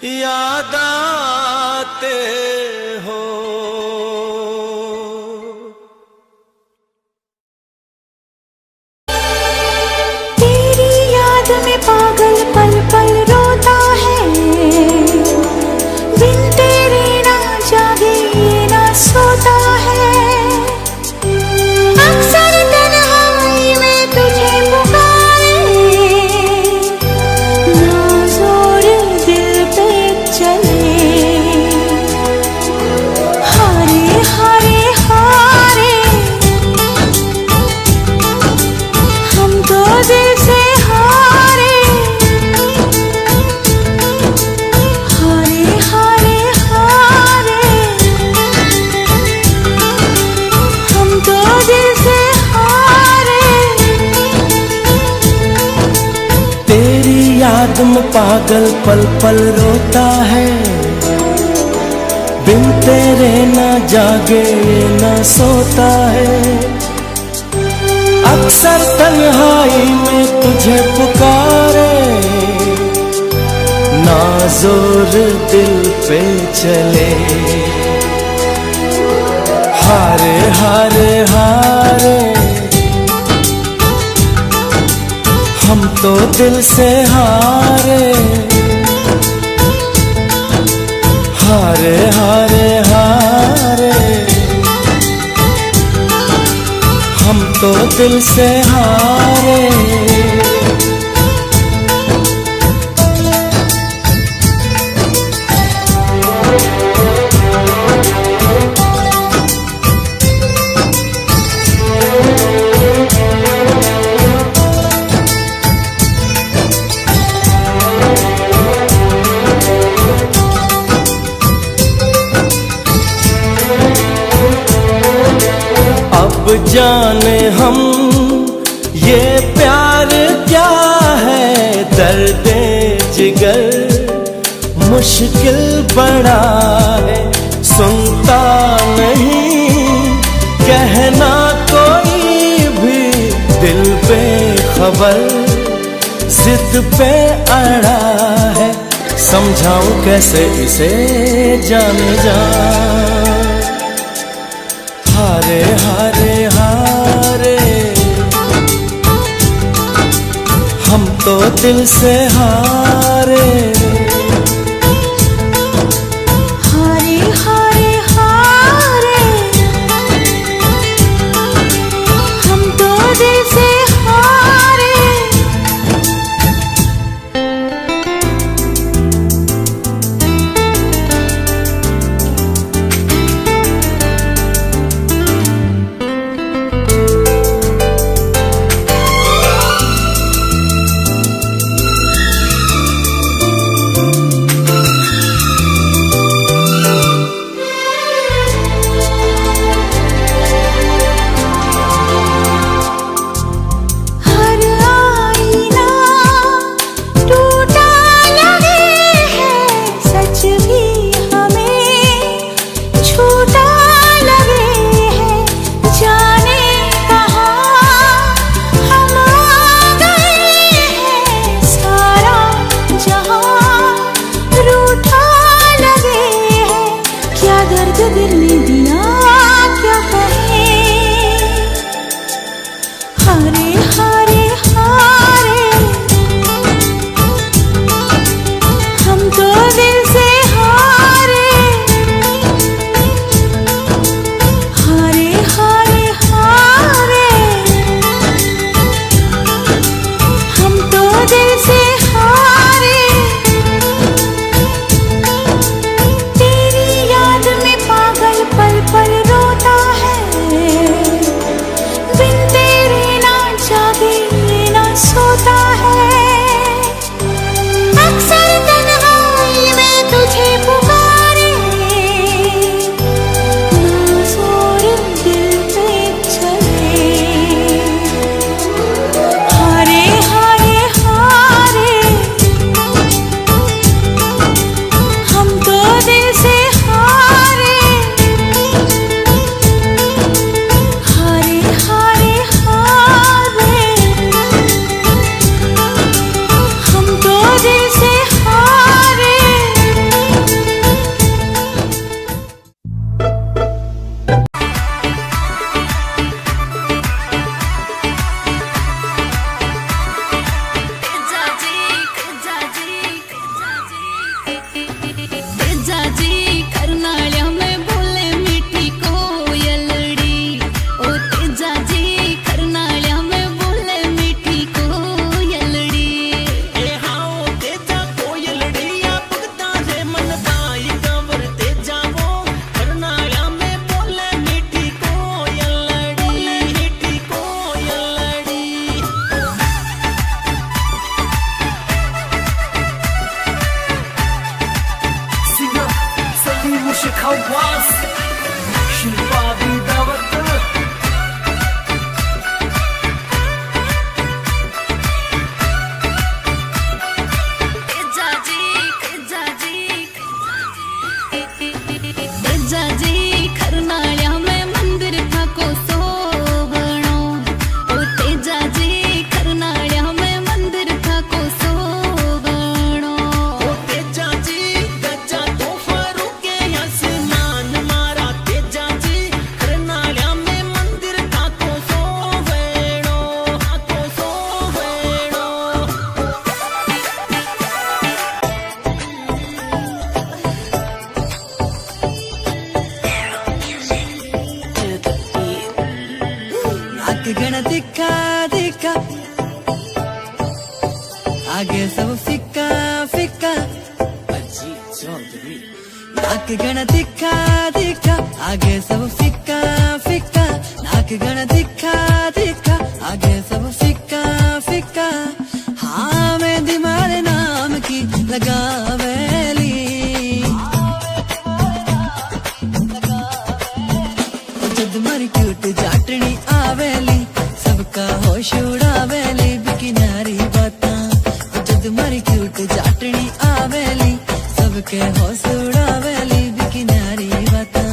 याद आते हो। तेरी याद में पागल पल पल रोता है, बिन तेरे ना जागे ना सोता है। अक्सर तन्हाई में तुझे पुकारे, ना जोर दिल पे चले। हारे हारे हारे हम तो दिल से हारे। हारे हारे हारे हम तो दिल से हारे। तेरी याद में पागल पल पल रोता है, बिन तेरे ना जागे ना सोता है। अक्सर तन्हाई में तुझे पुकारे, ना जोर दिल पे चले। हारे हारे हारे हम तो दिल से हारे। हारे हारे हारे हम तो दिल से हारे। अब जाने हम ये प्यार क्या है, दर्दे जिगर मुश्किल बड़ा है। सुनता नहीं कहना कोई भी, दिल पे खबर जिद पे अड़ा है। समझाऊं कैसे इसे जाने जा। हारे हारे हारे तो दिल से हारे हारे हारे हारे हम तो दिल से हारे आगे सब फिक्का फिक्का नाक गण दिखा दिखा आगे सब फिक्का फिक्का नाक गण दिखा दिखा आगे सब फिक्का फिक्का हाँ मैं दिमारे नाम की लगावेली जद मर क्यूट जाटनी आवेली सबका होश उड़ावेली बिकिनारी बाता जद मर क्यूट जाटनी आवेली सबके होश उड़ावेली बिकिनारी बाता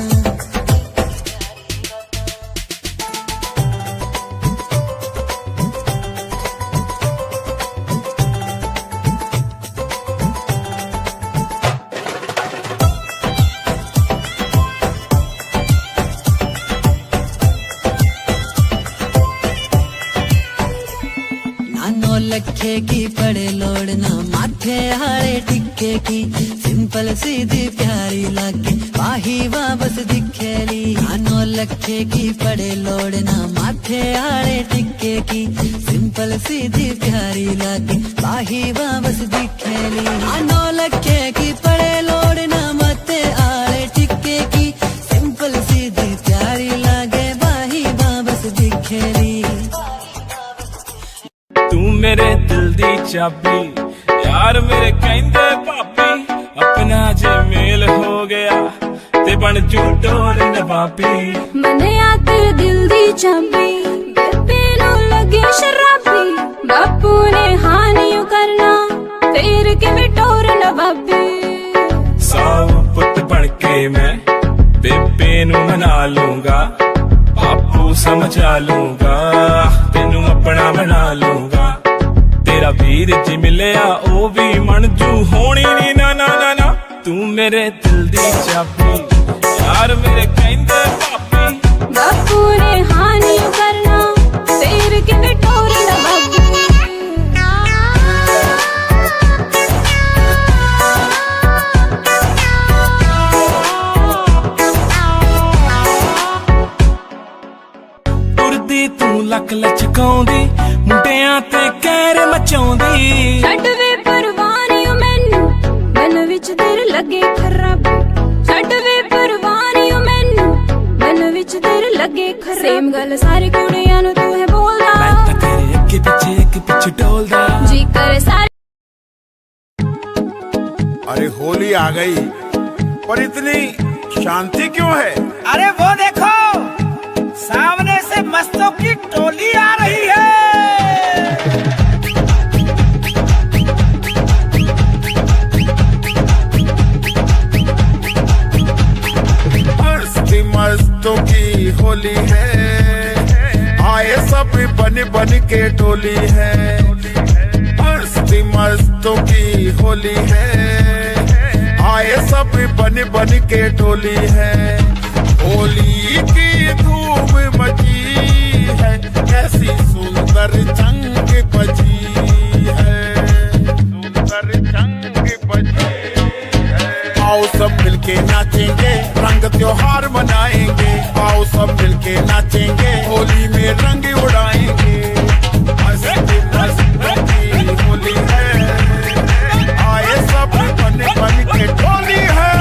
नानो लखे की पड़े लोड़ना माथे हारे टिक्के की सिंपल सीधी प्यारी लागे बाही वापस दिखेली 9 लखे की पड़े लोड़ना माथे हारे टिक्के की सिंपल सीधी प्यारी लागे बाही वापस दिखेली 9 लखे की पड़े लोड़ना माथे हारे टिक्के की सिंपल सीधी प्यारी लागे बाही वापस दिखेली। तू मेरे दिल दी चाबी यार मेरे कहंदे भाभी अपना जे मेल हो गया ते बन जू डोर नवाबी मने आ तेरे दिल दी चाबी बेबे नु लगे शराबी बापू ने हानियों करना फिर किवें टोर नवाबी। साऊ पुत बन के मैं बेबे नु मना लूंगा बापू समझा लूंगा तेनू अपना बना लूंगा तेरा वीर जी मिलिया ओ भी मनजू होनी नी ना ना ना ना तू मेरे दिल दी चाबी यार मेरे कहंदे भाभी बापू ने हानि करना फिर किवें टोर नवाबी। तुरदी तू लक लचकाउंदी मुंडियां ते कहर मचाउंदी छड्ड वे परवानियों मैनू मन विच तेरे लगे खराबी छड्ड वे परवानियों मैनू मन विच तेरे लगे खराबी सेम गल सारी कुड़ियां नू तू है बोलदा मैं तां तेरे अगे पिछे डोलदा जी करे सारी। अरे होली आ गई पर इतनी शांति क्यों है? अरे वो देखो सामने से मस्तों की टोली आ रही है। मस्तों की होली है आए सब बन बन के टोली है मस्तों की होली है आए सब बन बन के टोली है होली की धूम मची है ऐसी सुंदर जंग बजी है सुंदर जंग बजी है। आओ सब मिलके नाचेंगे रंग त्योहार मनाएंगे आओ सब मिलके नाचेंगे होली में रंग उड़ाएंगे मस्ती मस्ती होली है आए सब बन बन के टोली है।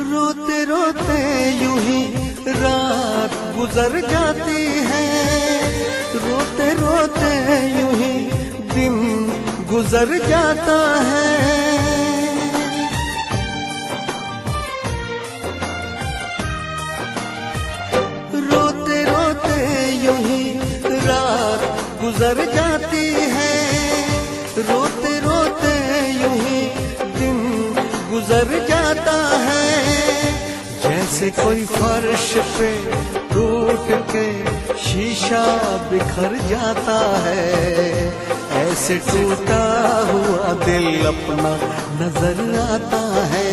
रोते रोते यूं ही रात गुजर जाती है रोते रोते यूं ही दिन गुजर जाता है रोते रोते यूं ही रात गुजर जाती है रोते रोते यूं ही दिन गुजर जाता है जैसे कोई फर्श पे टूट के शीशा बिखर जाता है ऐसे टूटा हुआ दिल अपना नजर आता है।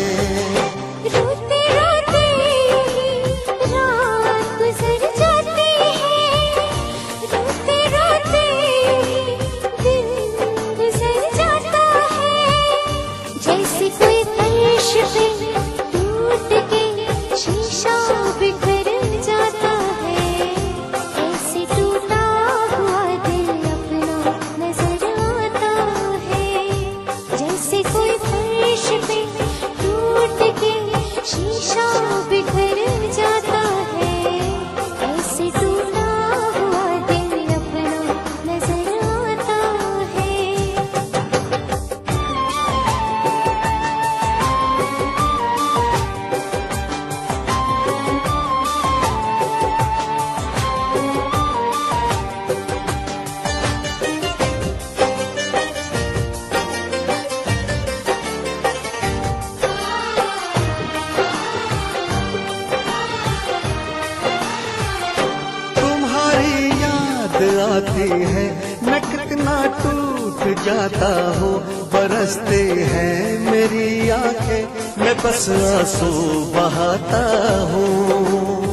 रोते रोते रात गुजर जाती है रोते रोते दिन गुजर जाता है जैसे कोई फर्श पे टूट के शीशा बिखर जाता है ऐसे टूटा हुआ दिल अपना नजर आता है जैसे कोई फर्श पे आती है, मैं कितना टूट जाता हूँ। बरसते हैं मेरी आंखें, मैं बस आंसू बहाता हूँ।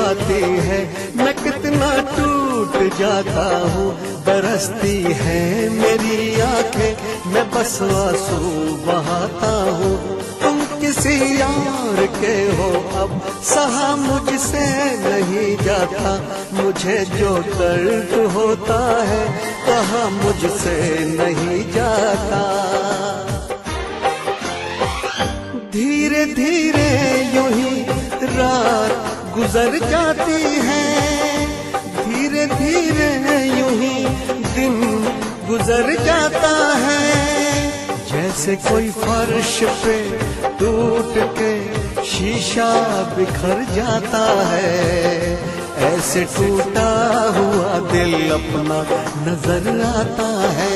आती है, मैं कितना टूट जाता हूँ। बरसती है मेरी आंखें, मैं बस आंसू बहाता हूँ। तुम किसी यार के हो अब, सहा मुझसे नहीं जाता। मुझे जो दर्द होता है, कहा मुझसे नहीं जाता। धीरे धीरे यूं ही रात गुजर जाती है, धीरे धीरे यूं ही दिन गुजर जाता है। जैसे कोई फर्श पे टूट के शीशा बिखर जाता है, ऐसे टूटा हुआ दिल अपना नजर आता है।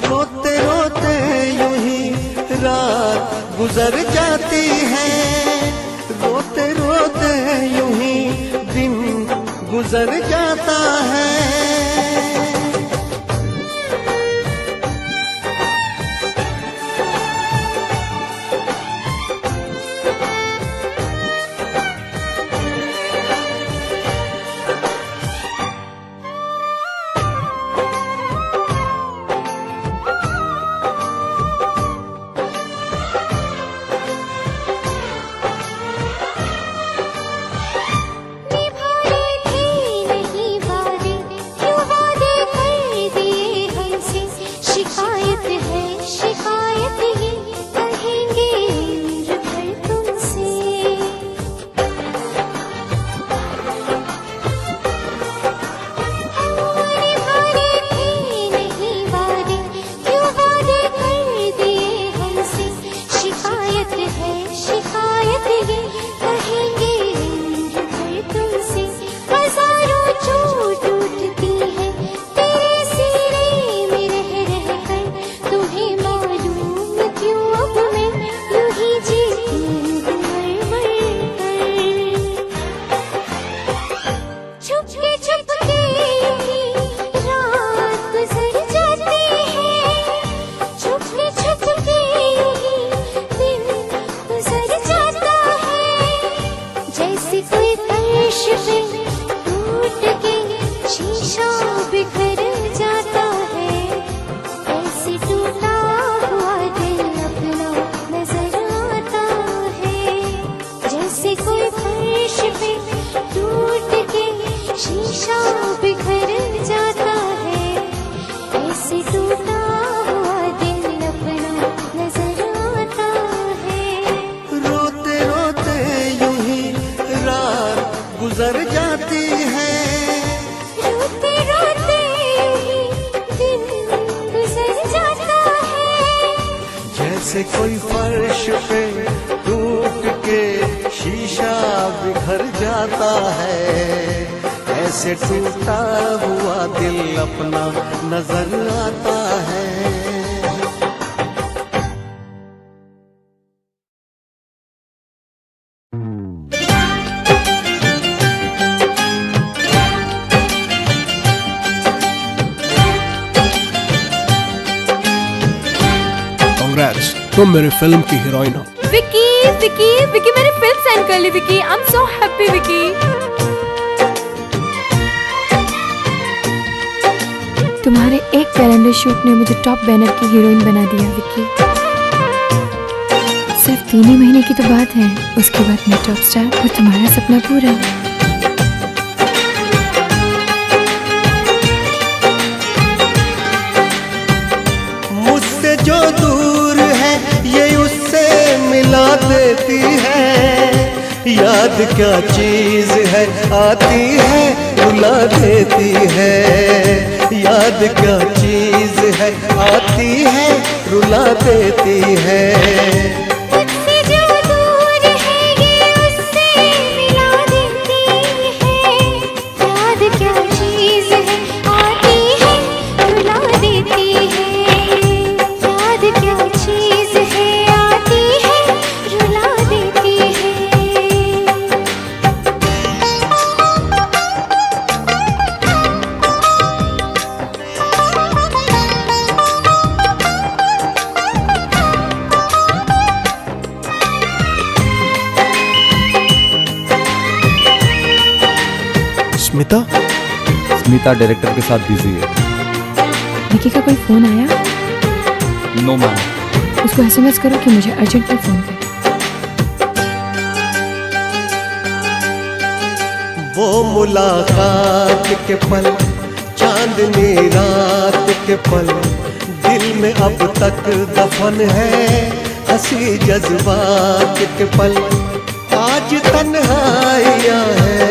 रोते रोते यूं ही रात गुजर जाती है, रोते रोते यूं ही दिन गुजर जाता है। गुजर जाती है, रोते रोते दिन गुजर जाता है। जैसे कोई फर्श पे टूट के शीशा बिखर जाता है, ऐसे टूटा हुआ दिल अपना नजर आता है। तुम मेरी फिल्म की हीरोइन हो। विकी विकी विकी मैंने फिल्म साइन कर ली Vicky. I am so happy Vicky. तुम्हारे एक कैलेंडर शूट ने मुझे टॉप बैनर की हीरोइन बना दिया विकी। सिर्फ 3 ही महीने की तो बात है, उसके बाद मैं टॉप स्टार और तुम्हारा सपना पूरा। मुझसे जो दूर है ये उससे मिला देती है। याद क्या चीज है आती है रुला देती है। याद क्या चीज है आती है रुला देती है। मुझसे जो दूर है ये उससे मिला देती है। याद क्या चीज है आती है रुला देती है। याद क्या चीज है आती है रुला देती है। स्मिता? स्मिता डायरेक्टर के साथ बिजी है। विकी का कोई फोन आया? No ma'am. उसको एसएमएस करो कि मुझे अर्जेंटली फोन करे। वो मुलाकात के पल, चांदनी रात के पल, दिल में अब तक दफन है। हंसी जज्बात के पल, आज तन्हाइयाँ है,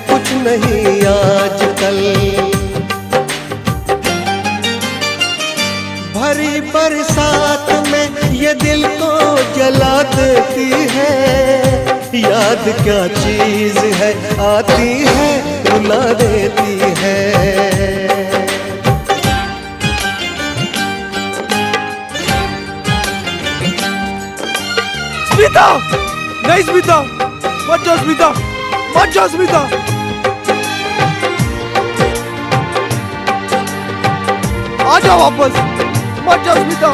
कुछ नहीं आजकल। भरी बरसात में ये दिल को जला देती है। याद क्या चीज है, आती है रुला देती है। स्मिता! नहीं स्मिता! मत जाओ स्मिता! मत जाओ स्मिता! आ जाओ वापस! मत जाओ स्मिता!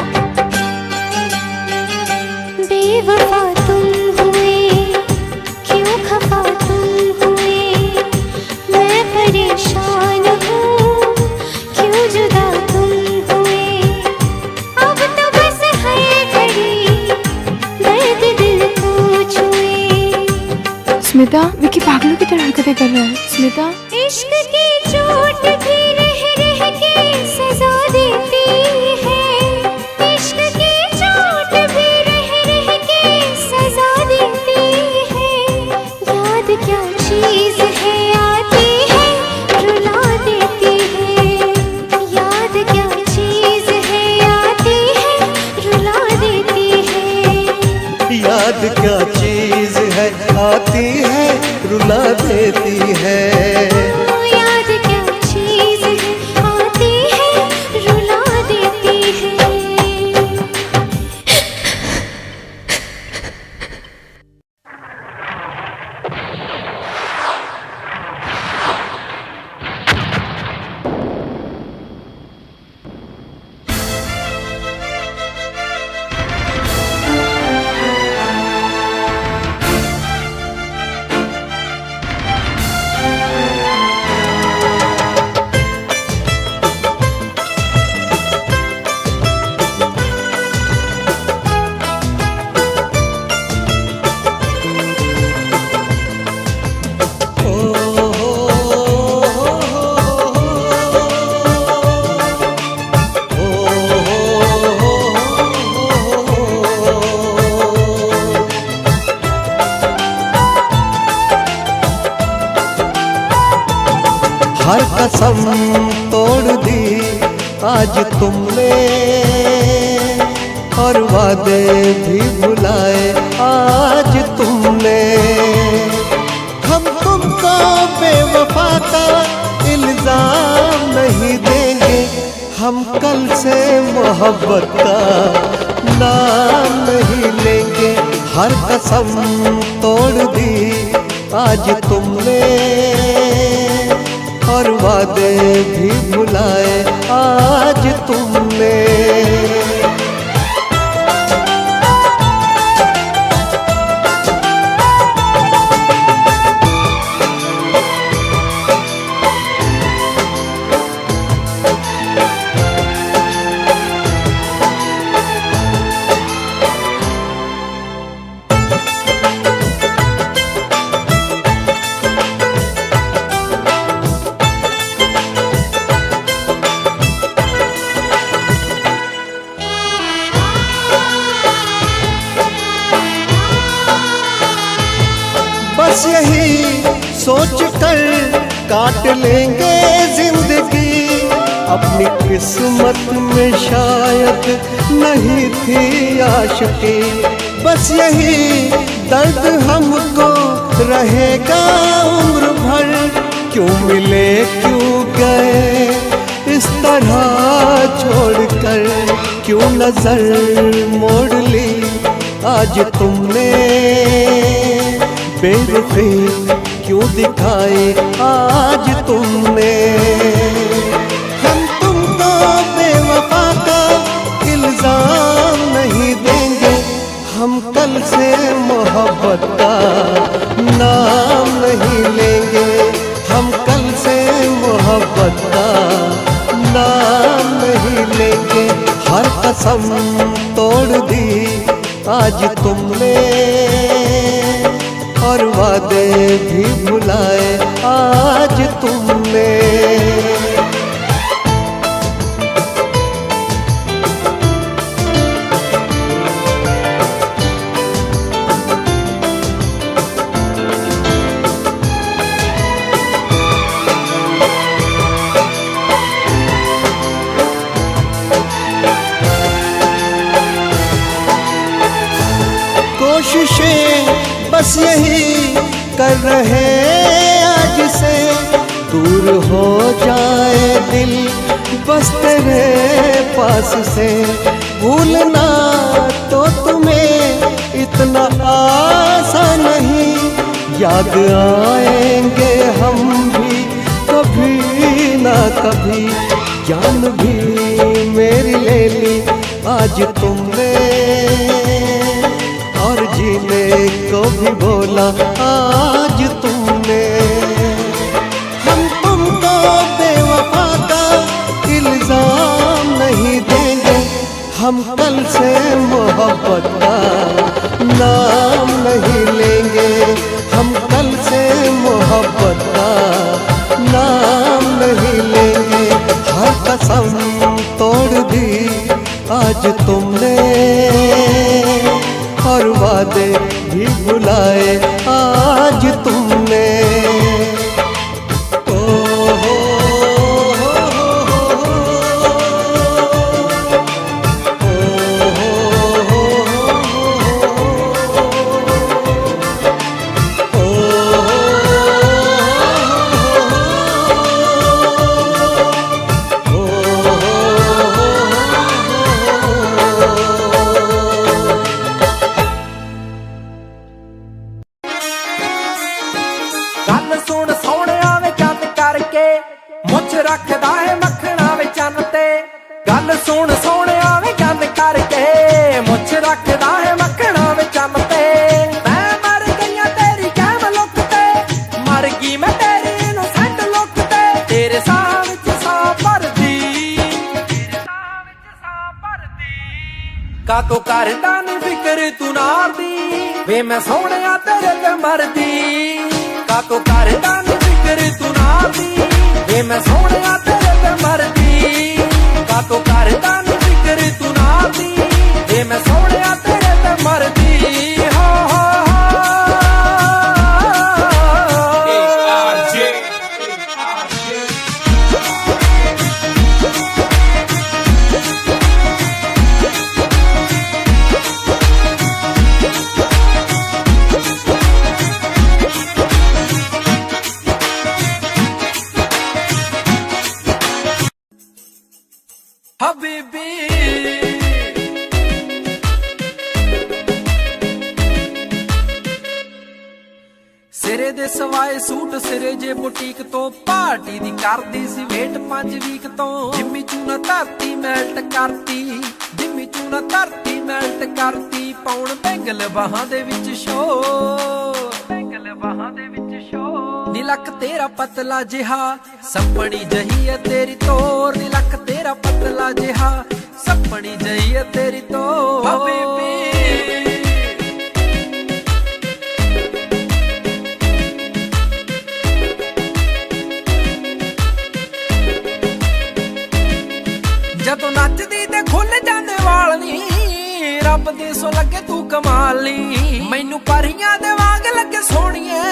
बेवफा तुम हुए, क्यों खफा तुम हुए, मैं परेशान हूँ, क्यों जुदा तुम हुए। अब तो बस है घड़ी, दर्द दिल को छुए। स्मिता, विकी पागलों की तरह हरकतें कर रहा है। स्मिता, इश्क की चोट भी रह रह के सजा देती है। इश्क की चोट भी रह रह के सजा देती है। याद क्या चीज है, आती है रुला देती है। याद क्या चीज है, आती है रुला देती है। याद क्या चीज है, आती है रुला देती है। याद क्या चीज है, आती है रुला देती है। हर कसम तोड़ दी आज तुमने, और वादे भी भुलाए आज तुमने। हम तुमको बेवफा का इल्जाम नहीं देंगे, हम कल से मोहब्बत का नाम नहीं लेंगे। हर कसम तोड़ दी आज तुमने, और वादे भी भुलाए आज तुमने। बस यही सोच कर काट लेंगे जिंदगी, अपनी किस्मत में शायद नहीं थी आशिकी। बस यही दर्द हमको रहेगा उम्र भर, क्यों मिले क्यों गए इस तरह छोड़कर, क्यों नजर मोड़ ली आज तुमने, बेरुखी क्यों दिखाई आज तुमने। हम तुमको बेवफा का इल्जाम नहीं देंगे, हम कल से मोहब्बत का नाम नहीं लेंगे, हम कल से कसम तोड़ दी आज तुमने, और वादे भी भुलाए आज तुमने। कोशिशें बस यही कर रहे आज से, दूर हो जाए दिल बस तेरे पास से। भूलना तो तुम्हें इतना आसान नहीं, याद आएंगे हम भी कभी ना कभी। जान भी मेरी ले ली आज तुमने, और जीने को भी बोला आज तुमने। हम तुमको बेवफा का इल्जाम नहीं देंगे, हम कल से मोहब्बत का नाम नहीं लेंगे। हम कल से मोहब्बत का नाम नहीं लेंगे। हर कसम तोड़ दी आज तुमने, और वादे भी भुलाए आज तुमने। कातो करदा नी फिक्र तू नार दी, वे मैं सोहणिया तेरे ते मरदी। कातो करदा नी फिक्र तू नार दी, वे मैं सोहणिया तेरे ते मरदी। कातो करदा नी फिक्र तू नार दी, वे मैं सोहणिया तेरे ते मरदी। हो हबीबी सिरे दे सवाए सूट सिरे जे बुटीक तो, पार्टी दी करदी सी वेट 5 वीक तो। जिम्मी चूना धरती मैल्ट करती, जिम्मी चूना धरती मैल्ट करती। पाउण बैंगल बाहां दे विच शो, बैंगल बाहां दे विच शो। नी लक तेरा पतला जिहा सपनी जही है तेरी तोर। नी लक तेरा पतला जिहा सपनी जही है तेरी तोर। हबीबी जदों नचदी ते खुल जांदे वाल नी, रब दे सो लगे तू कमाली। मैनू परियां दे वांग लगे सोहणीए,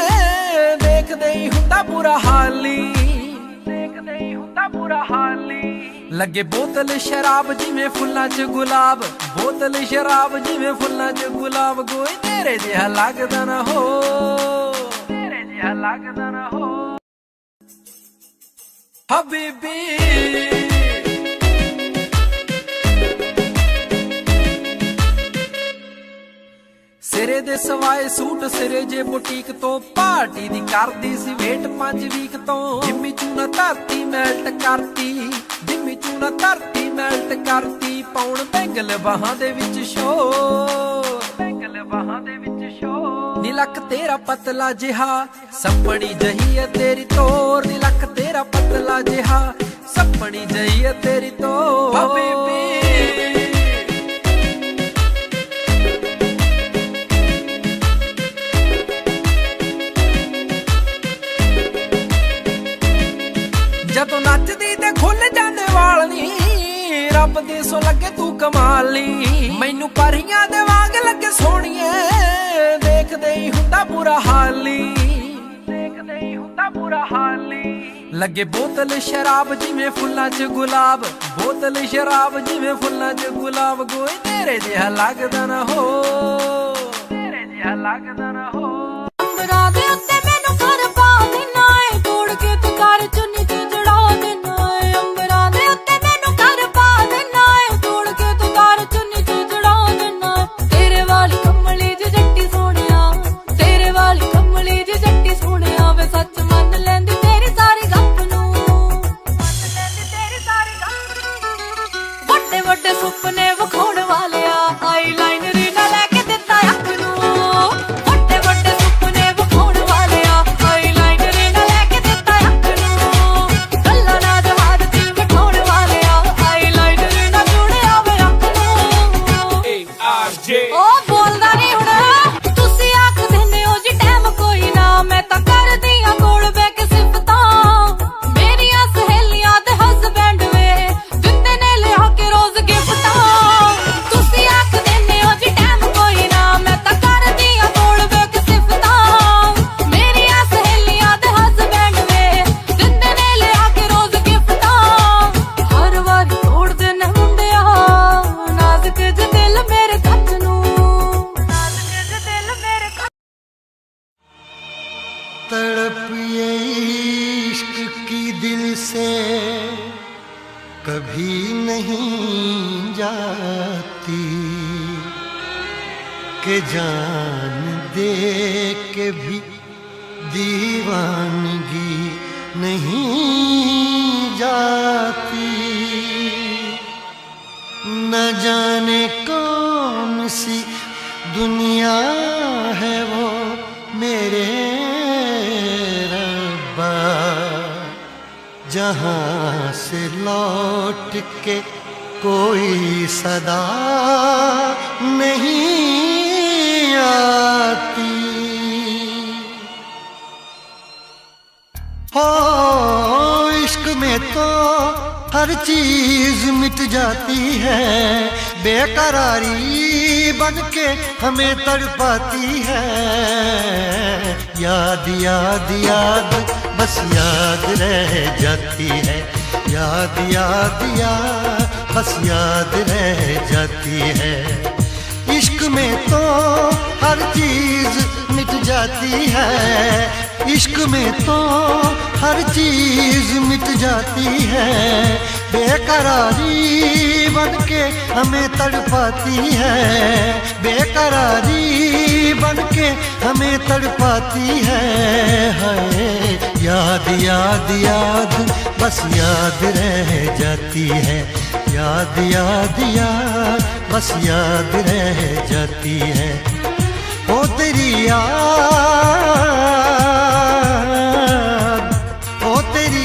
देखदे ही हुंदा बुरा हाली, देखदे ही हुंदा बुरा हाली। लगे बोतल शराब जिवें फुल्लां च गुलाब, बोतल शराब जिवें फुल्लां च गुलाब। कोई तेरे जिहा लगदा ना हो, तेरे जिहा लगदा ना हो। हबीबी सिरे दे सवाए सूट सिरे जे बुटीक तो, पार्टी दी करदी सी वेट 5 वीक तो। जिम्मी चूना धरती मैल्ट करती, जिम्मी चूना धरती मैल्ट करती। पाउण बैंगल बाहां दे विच शो, बैंगल बाहां दे विच शो। नी लक तेरा पतला जिहा सपनी जही है तेरी तोर। नी लक तेरा पतला जिहा सपनी जही है तेरी तोर। हबीबी ਦੇ ਸੋ ਲੱਗੇ ਤੂੰ ਕਮਾਲੀ ਮੈਨੂੰ ਪਰੀਆਂ ਦੇ ਵਾਂਗ ਲੱਗੇ ਸੋਹਣੀਏ ਦੇਖਦੇ ਹੀ ਹੁੰਦਾ ਬੁਰਾ ਹਾਲੀ ਲੱਗੇ ਬੋਤਲ ਸ਼ਰਾਬ ਜਿਵੇਂ ਫੁੱਲਾਂ 'ਚ ਗੁਲਾਬ ਬੋਤਲ ਸ਼ਰਾਬ ਜਿਵੇਂ ਫੁੱਲਾਂ 'ਚ ਗੁਲਾਬ ਕੋਈ ਤੇਰੇ ਜਿਹਾ ਲੱਗਦਾ ਨਾ ਹੋ ਅੰਬਰਾਂ ਦੇ ਉੱਤੇ ਮੈਨੂੰ ਘਰ ਪਾ ਦੇਣਾ ਏ ਤੋੜ ਕੇ ਤੂੰ ਘਰ ਚੁੰਨੀ ਤੇ ਜੜਾ ਦੇਣਾ ਏ ਅੰਬਰਾਂ ਦੇ ਉੱਤੇ ਮੈਨੂੰ ਘਰ ਪਾ ਦੇਣਾ ਏ ਤੋੜ ਕੇ ਤੂੰ ਘਰ ਚੁੰਨੀ ਤੇ ਜੜਾ ਦੇਣਾ ਤੇਰੇ ਵਾਲੀ ਕਮਲੀ ਜੀ ਜੱਟੀ ਸੋਹਣਿਆ ਤੇਰੇ ਵਾਲੀ ਕਮਲੀ ਜੀ ਜੱਟੀ ਸੋਹਣਿਆ ਵੇ ਸੱਚ ਮੰਨ ਲੈਂਦੀ ਤੇਰੀ ਸਾਰੀ ਗੱਪ ਨੂੰ ਵੱਡੇ ਵੱਡੇ ਸੁਪਨੇ ਵਿਖਾਉਣ ਵਾਲਿਆ ਆਈਲਾਈਨਰ ਨਾ ਲੈ ਕੇ ਦਿੱਤਾ ਅੱਖ ਨੂੰ ਵੱਡੇ ਵੱਡੇ ਸੁਪਨੇ ਵਿਖਾਉਣ ਵਾਲਿਆ ਆਈਲਾਈਨਰ ਨਾ ਲੈ ਕੇ ਦਿੱਤਾ ਅੱਖ ਨੂੰ ਗੱਲਾਂ ਨਾ ਜਵਾਦ ਤੇ ਬਿਠਾਉਣ ਵਾਲਿਆ ਆਈਲਾਈਨਰ ਨਾ ਜੁੜਿਆ ਵੇ ਅੱਖ ਨੂੰ ਉਹ ਬੋਲਦਾ ਨਹੀਂ ਹੁਣ ਤੁਸੀਂ ਆਖਦੇ ਨੇ ਉਹ ਜੀ ਟਾਈਮ ਕੋਈ ਨਾ ਮੈਂ ਤਾਂ ਕਰਦੀ ਆ ਕੋਲ ਬੈ ਕੇ ਸਿਫਤਾਂ ਮੇਰੀਆਂ ਸਹੇਲੀਆਂ ਤੇ ਹਸਬੈਂਡ ਵੇ ਦਿੰਦੇ ਨੇ ਲਿਆ ਕੇ ਰੋਜ਼ ਗਿਫਟਾਂ ਤੁਸੀਂ ਆਖਦੇ ਨੇ ਉਹ ਜੀ ਟਾਈਮ ਕੋਈ ਨਾ ਮੈਂ ਤਾਂ ਕਰਦੀ ਆ ਕੋਲ ਬੈ ਕੇ ਸਿਫਤਾਂ ਮੇਰੀਆਂ ਸਹੇਲੀਆਂ ਤੇ ਹਸਬੈਂਡ ਵੇ ਦਿੰਦੇ ਨੇ ਲਿਆ ਕੇ ਰੋਜ਼ ਗਿਫਟਾਂ ਹਰ ਵਾਰੀ ਤੋੜਦੇ ਨੇ ਮੁੰਡਿਆ ਨਾਜ਼ੁਕ ਜਿਹਾ ਦਿਲ ਮੇਰੇ ਕੱਚ ਨੂੰ तड़प ये इश्क की दिल से कभी नहीं जाती कि जान दे के भी दीवानगी नहीं जाती न जाने कौन सी दुनिया है वो मेरे रब्बा जहाँ से लौट के कोई सदा नहीं आती हो इश्क में तो हर चीज मिट जाती है बेकरारी बन के हमें तड़पाती है याद याद याद बस याद रह जाती है याद याद याद बस याद रह जाती है इश्क में तो हर चीज मिट जाती है इश्क में तो हर चीज मिट जाती है बेकरारी बन के हमें तड़पाती है बेकरारी बन के हमें तड़पाती है हाय याद याद याद बस याद रह जाती है याद याद याद बस याद रह जाती है ओ तेरी याद ओ तेरी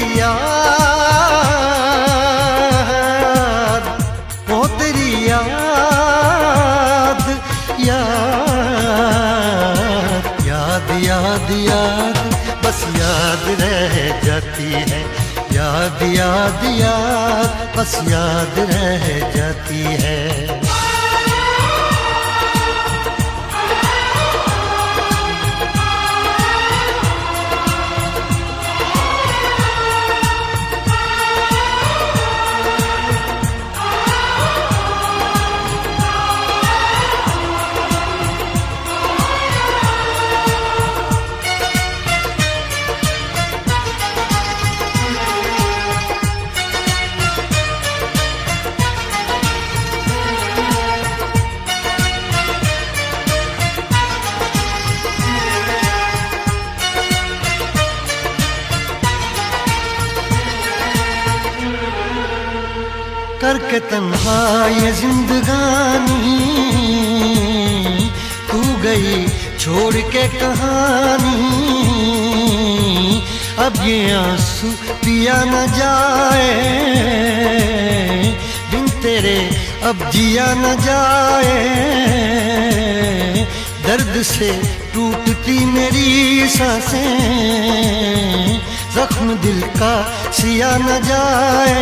याद ओ तेरी याद याद याद याद याद बस याद रह जाती है याद याद याद बस याद रह जाती है करके तन्हा ये जिंदगानी तू गई छोड़ के कहानी अब ये आंसू पिया न जाए बिन तेरे अब जिया न जाए दर्द से टूटती मेरी सांसें जख्म दिल का सिया न जाए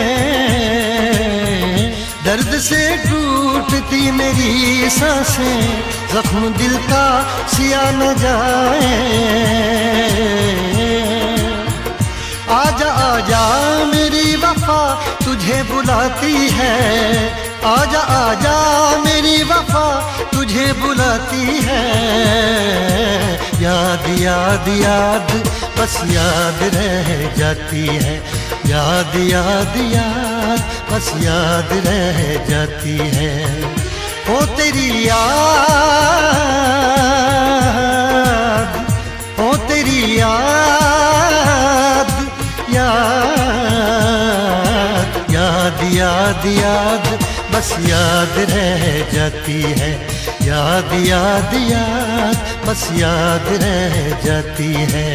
दर्द से टूटती मेरी सांसें, जख्म दिल का सिया न जाए। आजा आजा मेरी वफा तुझे बुलाती है, आजा आजा मेरी वफा तुझे बुलाती है। याद याद याद बस याद रह जाती है, याद याद याद बस याद रह जाती है। ओ तेरी याद, ओ तेरी याद, याद याद याद याद बस याद रह जाती है, याद याद याद बस याद रह जाती है।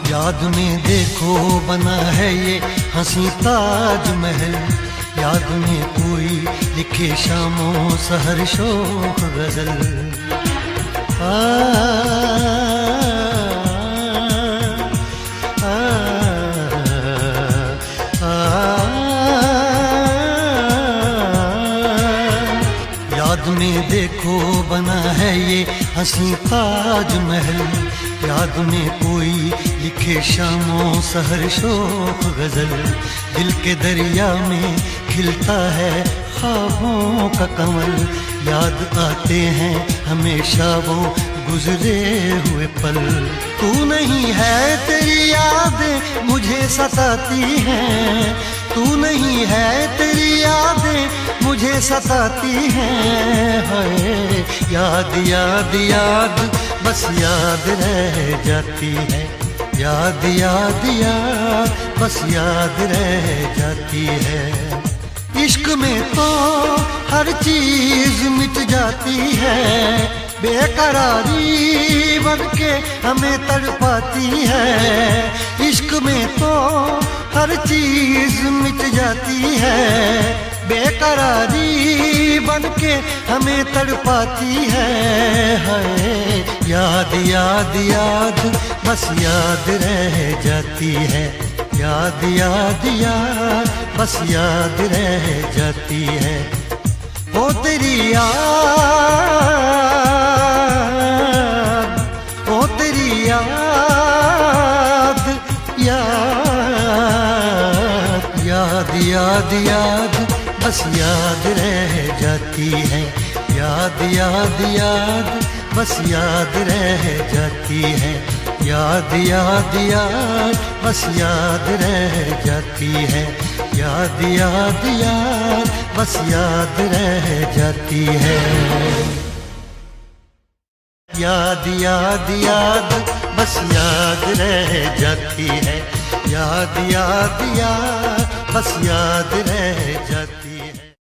याद में देखो बना है ये हंसी ताजमहल, याद में कोई लिखे शामों सहर शोख गजल। याद में देखो बना है ये हंसी ताजमहल, याद में कोई लिखे शामों सहर शोख गजल। दिल के दरिया में खिलता है ख्वाबों का कमल, याद आते हैं हमेशा वो गुजरे हुए पल। तू नहीं है तेरी यादें मुझे सताती हैं, तू नहीं है तेरी यादें मुझे सताती हैं। हाय याद याद याद बस याद रह जाती है, याद याद याद बस याद रह जाती है। इश्क में तो हर चीज मिट जाती है, बेकरारी बनके हमें तड़पाती है। इश्क में तो हर चीज मिट जाती है, बेकरारी बनके हमें तड़पाती है। हाय याद याद याद बस याद रह जाती है, याद याद याद बस याद रह जाती है। ओ तेरी याद, ओ तेरी याद, याद याद याद याद बस याद रह जाती है, याद याद याद बस याद रह जाती है। याद याद याद बस याद रह जाती है, याद याद याद बस याद रह जाती है। याद याद याद बस याद रह जाती है, याद याद याद बस याद रह जाती है।